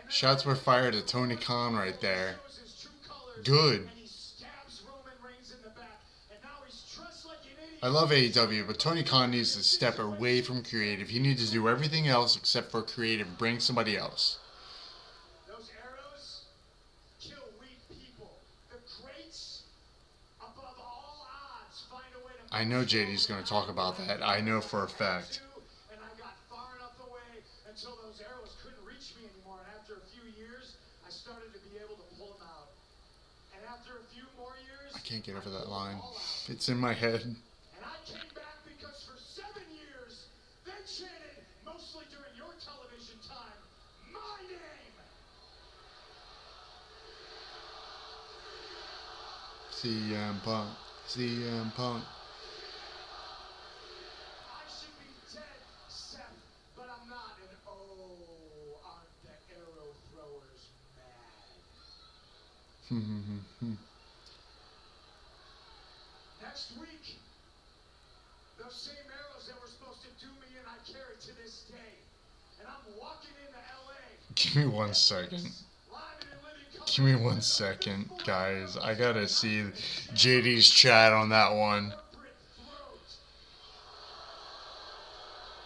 shots were fired at Tony Khan right there. Shows his true colors, Good. and he stabs Roman Reigns in the back, and now he's dressed like an idiot. I love AEW, but Tony Khan needs to step away from creative. He needs to do everything else except for creative. Bring somebody else. Those arrows kill weak people. The greats, above all odds, find a way to... I know JD's going to talk about that. I know for a fact. And I got far enough away until those arrows couldn't reach me anymore. And after a few years, I started to be able to pull them out. And after a few more years... I can't get over that line. It's in my head. And I came back because for 7 years, they chanted, mostly during your television time, my name! CM Punk. CM Punk. I should be dead, Seth, but I'm not. And oh, aren't the arrow throwers mad? Next week, those same arrows that were supposed to do me and I carry to this day. And I'm walking into LA. Give me 1 second. Give me 1 second, guys. I gotta see JD's chat on that one.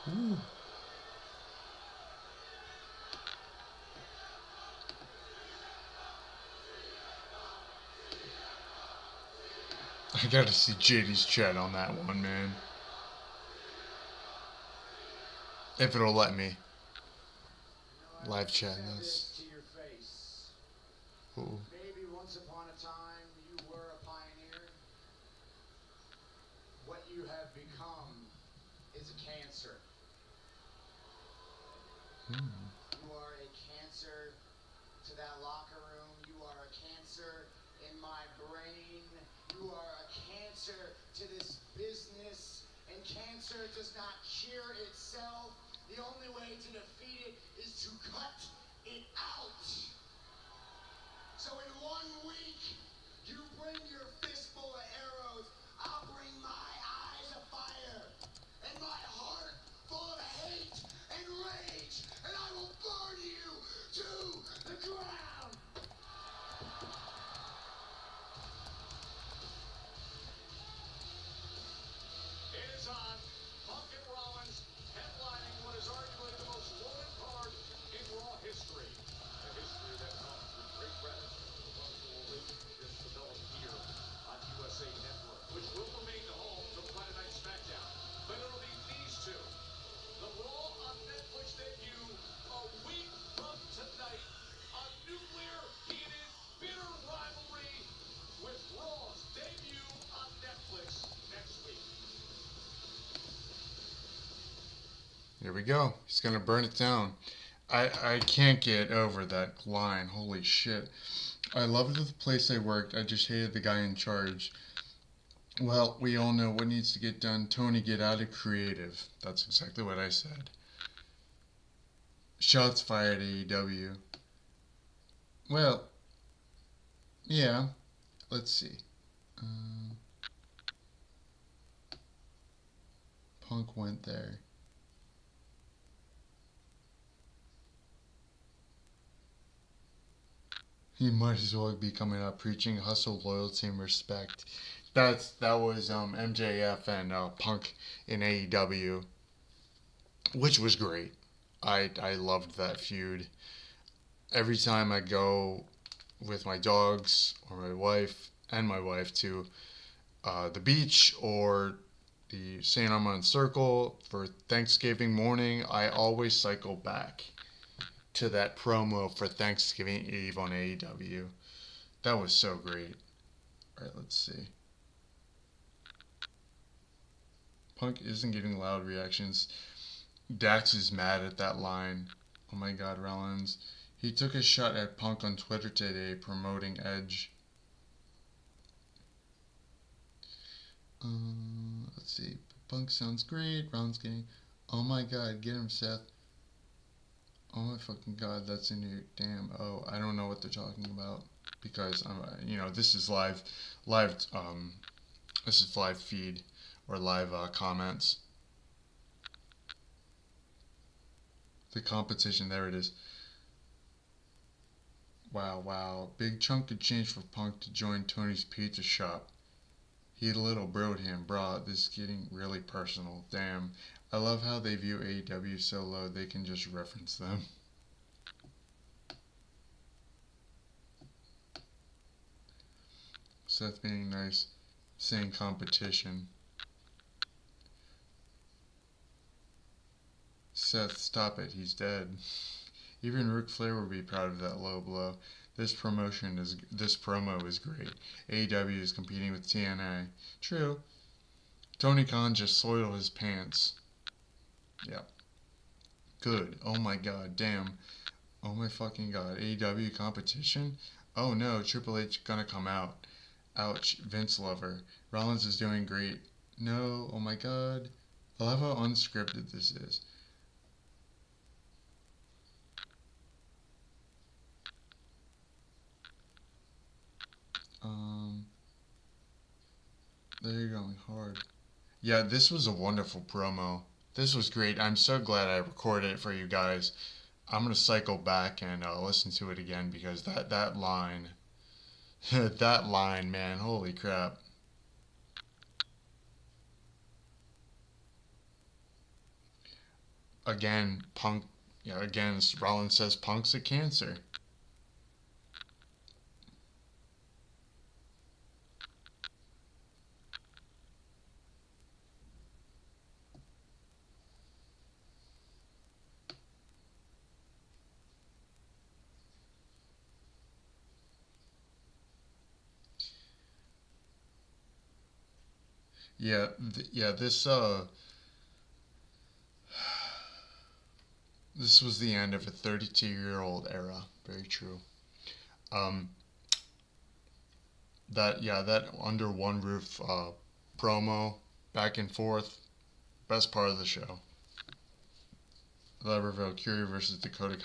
Ooh. I gotta see JD's chat on that one, man. If it'll let me. Live chat this. To your face. Ooh. Maybe once upon a time you were a pioneer. What you have become is a cancer. You are a cancer to that locker room. You are a cancer in my brain. You are a cancer to this business. And cancer does not cure itself. The only way to defeat it is to cut it out. So in 1 week, you bring your fistful of arrows. I'll bring my eyes of fire and my heart full of hate and rage, and I will burn you to the ground. It is on. Punk and Rollins headlining what is arguably the most loaded card in Raw history. And his Here we go. He's gonna burn it down. I can't get over that line. Holy shit. I loved the place I worked. I just hated the guy in charge. Well, we all know what needs to get done. Tony, get out of creative. That's exactly what I said. Shots fired, AEW. Well, yeah. Let's see. Punk went there. He might as well be coming up preaching hustle, loyalty, and respect. That was MJF and Punk in AEW, which was great. I loved that feud. Every time I go with my dogs or my wife to the beach or the St. Armand Circle for Thanksgiving morning, I always cycle back to that promo for Thanksgiving Eve on AEW. That was so great. Alright, let's see. Punk isn't getting loud reactions. Dax is mad at that line. Oh my god, Rollins. He took a shot at Punk on Twitter today promoting Edge. Let's see. Punk sounds great. Rollins getting... Oh my god, get him, Seth. Oh my fucking god, that's in here. Damn. Oh, I don't know what they're talking about because this is live. This is live feed or live comments. The competition, there it is. Wow. Big chunk of change for Punk to join Tony's pizza shop. He little broed him, brah. This is getting really personal. Damn. I love how they view AEW so low they can just reference them. Seth being nice, saying competition. Seth, stop it, he's dead. Even Ric Flair would be proud of that low blow. This promo is great. AEW is competing with TNA. True. Tony Khan just soiled his pants. Yep. Good. Oh my god, damn. Oh my fucking god. AEW competition? Oh no, Triple H gonna come out. Ouch, Vince lover. Rollins is doing great. No, oh my god. I love how unscripted this is. They're going hard. Yeah, this was a wonderful promo. This was great. I'm so glad I recorded it for you guys. I'm gonna cycle back and listen to it again because that line, that line, man, holy crap. Again, Punk. Yeah, again, Rollins says Punk's a cancer. This was the end of a 32-year-old era. Very true. That under one roof promo, back and forth, best part of the show. Lyra Valkyria versus Dakota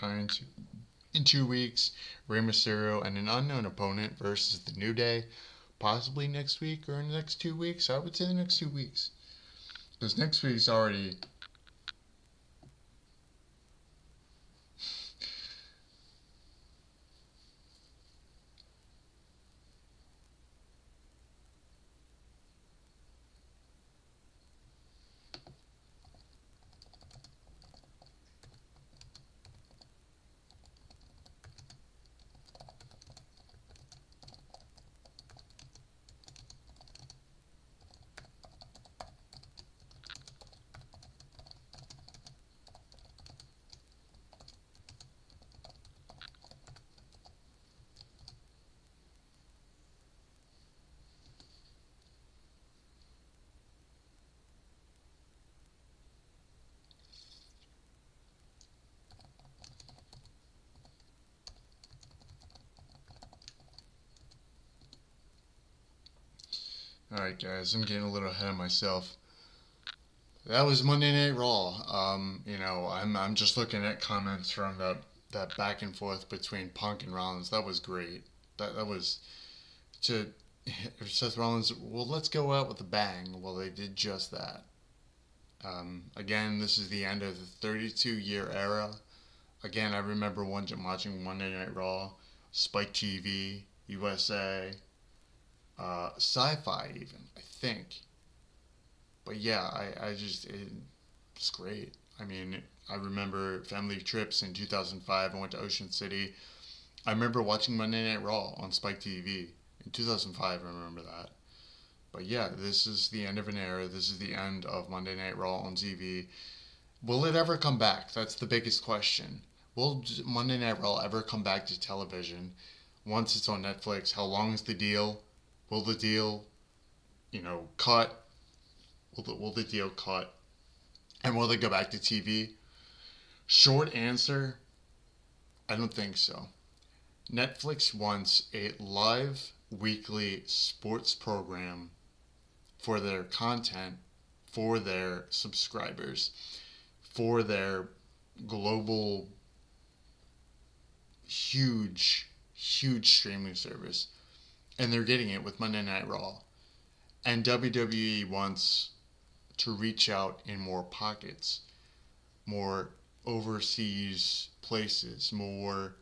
in 2 weeks. Rey Mysterio and an unknown opponent versus the New Day. Possibly next week or in the next 2 weeks. I would say the next 2 weeks. Because next week's already... Alright, guys, I'm getting a little ahead of myself. That was Monday Night Raw. I'm just looking at comments from that back and forth between Punk and Rollins. That was great. That was to Seth Rollins. Well, let's go out with a bang. Well, they did just that. Again, this is the end of the 32-year era. Again, I remember watching Monday Night Raw, Spike TV, USA, Sci-Fi even, I think. But yeah, it's great. I mean, I remember family trips in 2005. I went to Ocean City. I remember watching Monday Night Raw on Spike TV in 2005. I remember that. But yeah, this is the end of an era. This is the end of Monday Night Raw on TV. Will it ever come back? That's the biggest question. Will Monday Night Raw ever come back to television once it's on Netflix? How long is the deal? Will the deal, cut? Will the deal cut? And will they go back to TV? Short answer, I don't think so. Netflix wants a live weekly sports program for their content, for their subscribers, for their global huge streaming service. And they're getting it with Monday Night Raw. And WWE wants to reach out in more pockets, more overseas places, more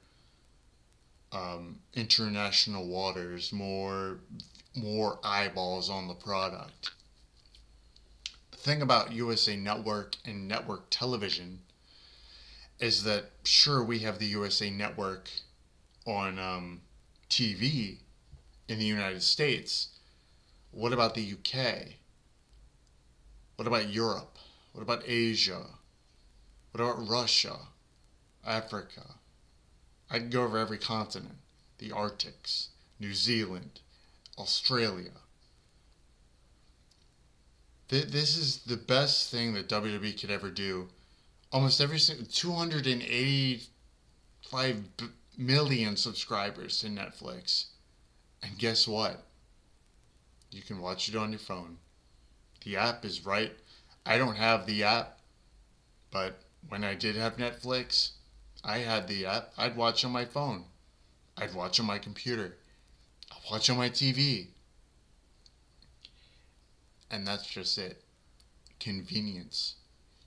international waters, more eyeballs on the product. The thing about USA Network and network television is that, sure, we have the USA Network on TV in the United States. What about the UK? What about Europe? What about Asia? What about Russia? Africa? I can go over every continent. The Arctics, New Zealand, Australia. This is the best thing that WWE could ever do. Almost every 285 million subscribers to Netflix. And guess what? You can watch it on your phone. The app is right. I don't have the app, but when I did have Netflix, I had the app. I'd watch on my phone. I'd watch on my computer. I'd watch on my TV. And that's just it. Convenience.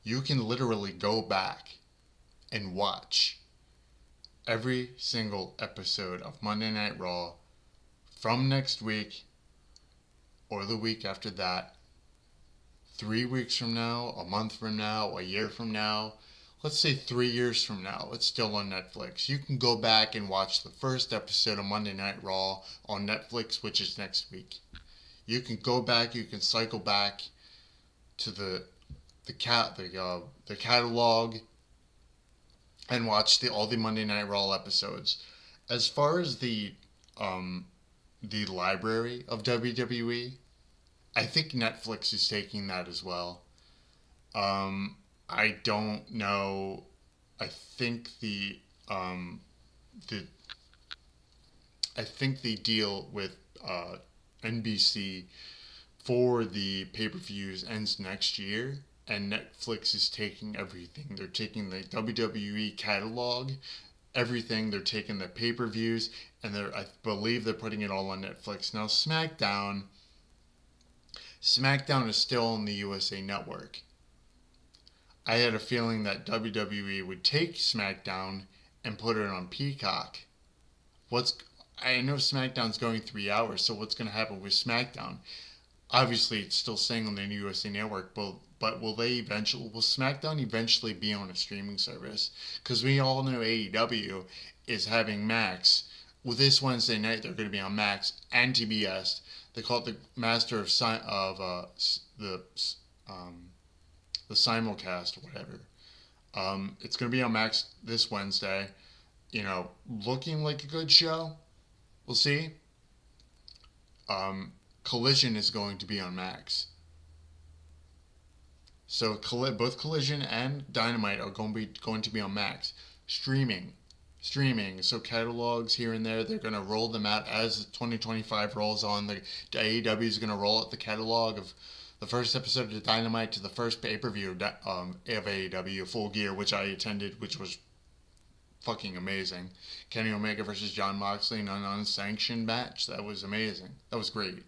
You can literally go back and watch every single episode of Monday Night Raw from next week or the week after that, 3 weeks from now, a month from now, a year from now, let's say 3 years from now, it's still on Netflix. You can go back and watch the first episode of Monday Night Raw on Netflix, which is next week. You can go back, you can cycle back to the catalog and watch all the Monday Night Raw episodes. As far as the library of WWE, I think Netflix is taking that as well. I don't know. I think the deal with NBC for the pay-per-views ends next year, and Netflix is taking everything. They're taking the WWE catalog, everything. They're taking the pay-per-views, and I believe they're putting it all on Netflix. Now, SmackDown is still on the USA Network. I had a feeling that WWE would take SmackDown and put it on Peacock. I know SmackDown's going 3 hours, so what's going to happen with SmackDown? Obviously, it's still staying on the USA Network, but will SmackDown eventually be on a streaming service? Because we all know AEW is having Max. Well, this Wednesday night, they're going to be on Max and TBS. They call it the Master of the simulcast or whatever. It's going to be on Max this Wednesday. Looking like a good show. We'll see. Collision is going to be on Max. So both Collision and Dynamite are going to be on Max. Streaming. streaming. So catalogs here and there, they're going to roll them out as 2025 rolls on. The AEW is going to roll out the catalog of the first episode of Dynamite to the first pay-per-view of AEW Full Gear, which I attended, which was fucking amazing. Kenny Omega versus Jon Moxley in an unsanctioned match. That was amazing. That was great.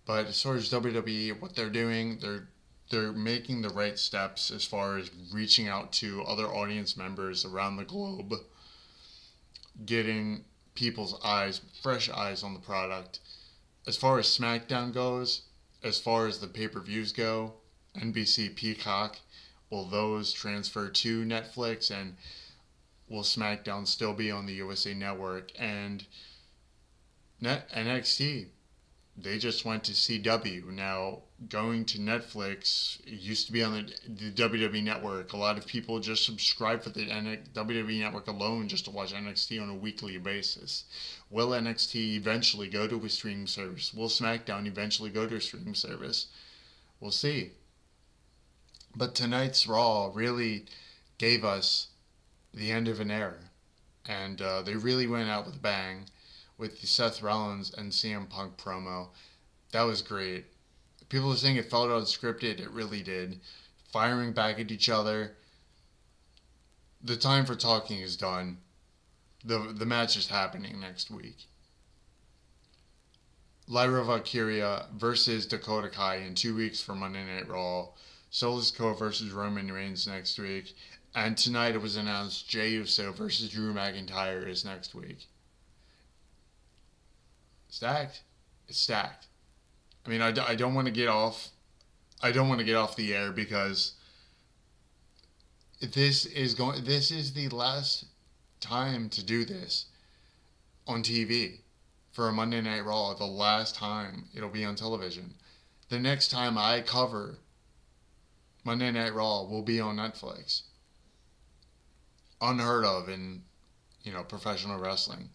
But as far as WWE, what they're doing, they're making the right steps as far as reaching out to other audience members around the globe, getting people's eyes, fresh eyes on the product. As far as SmackDown goes, as far as the pay-per-views go, NBC Peacock, will those transfer to Netflix, and will SmackDown still be on the USA Network? And NXT, they just went to CW. Now, going to Netflix, it used to be on the WWE Network. A lot of people just subscribe for the WWE Network alone just to watch NXT on a weekly basis. Will NXT eventually go to a streaming service? Will SmackDown eventually go to a streaming service? We'll see. But tonight's Raw really gave us the end of an era. And they really went out with a bang with the Seth Rollins and CM Punk promo. That was great. People are saying it felt unscripted. It really did. Firing back at each other. The time for talking is done. The match is happening next week. Lyra Valkyria versus Dakota Kai in 2 weeks for Monday Night Raw. Solo Sikoa versus Roman Reigns next week. And tonight it was announced Jey Uso versus Drew McIntyre is next week. Stacked. It's stacked. I mean, I don't want to get off. I don't want to get off the air because this is the last time to do this on TV for a Monday Night Raw. The last time it'll be on television. The next time I cover Monday Night Raw will be on Netflix. Unheard of in, professional wrestling.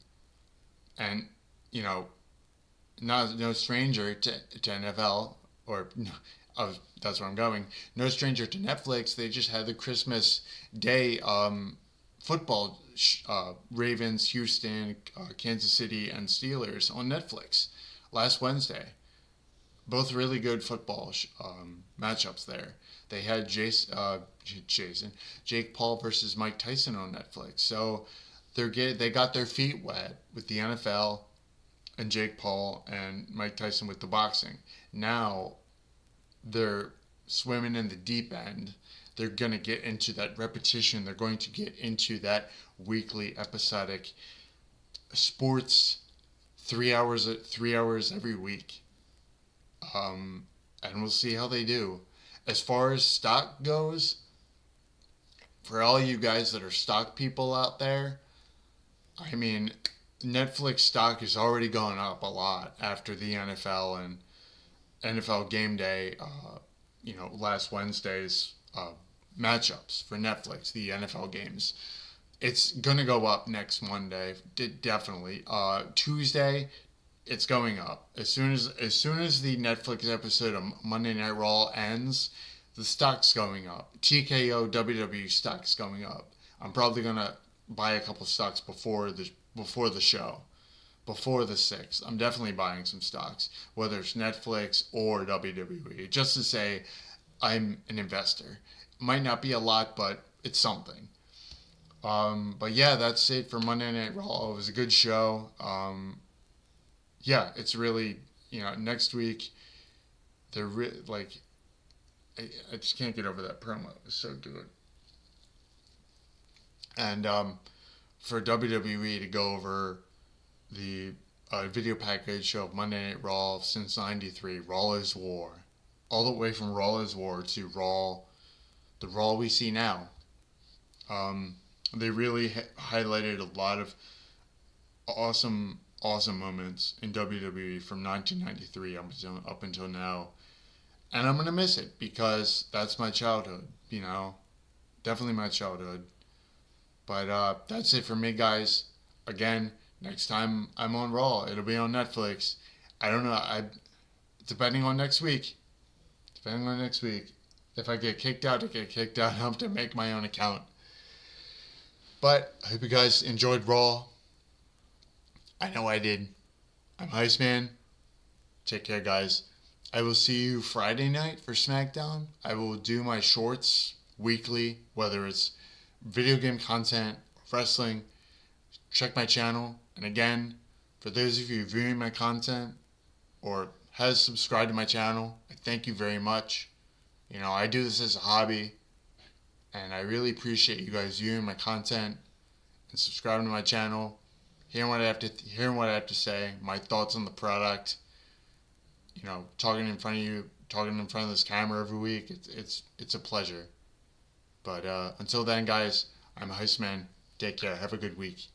And, no stranger to NFL, or that's where I'm going. No stranger to Netflix. They just had the Christmas Day football Ravens, Houston, Kansas City, and Steelers on Netflix last Wednesday. Both really good football matchups there. They had Jake Paul versus Mike Tyson on Netflix. So they got their feet wet with the NFL and Jake Paul and Mike Tyson with the boxing. Now they're swimming in the deep end. They're going to get into that repetition. They're going to get into that weekly episodic sports 3 hours every week. And we'll see how they do. As far as stock goes, for all you guys that are stock people out there, I mean, Netflix stock has already gone up a lot after the NFL and NFL Game Day, last Wednesday's matchups for Netflix, the NFL games. It's going to go up next Monday, definitely. Tuesday, it's going up. As soon as the Netflix episode of Monday Night Raw ends, the stock's going up. TKO WWE stock's going up. I'm probably going to buy a couple stocks before the show, before the 6th. I'm definitely buying some stocks, whether it's Netflix or WWE, just to say I'm an investor. Might not be a lot, but it's something. But yeah, that's it for Monday Night Raw. It was a good show. Yeah, it's really, next week, they're I just can't get over that promo. It was so good. And for WWE to go over the video package show of Monday Night Raw since '93, Raw is War. All the way from Raw is War to Raw, the Raw we see now. They really highlighted a lot of awesome moments in WWE from 1993 up until now. And I'm going to miss it because that's my childhood, Definitely my childhood. But that's it for me, guys. Again, next time I'm on Raw, it'll be on Netflix. I don't know. Depending on next week. If I get kicked out, I get kicked out. I have to make my own account. But I hope you guys enjoyed Raw. I know I did. I'm Hei5man. Take care, guys. I will see you Friday night for SmackDown. I will do my shorts weekly, whether it's video game content, wrestling. Check my channel. And again, for those of you viewing my content or has subscribed to my channel, I thank you very much. You know, I do this as a hobby, and I really appreciate you guys viewing my content and subscribing to my channel, hearing what I have to say, my thoughts on the product. You know, talking in front of you, talking in front of this camera every week. It's a pleasure. But until then, guys, I'm Hei5man. Take care. Have a good week.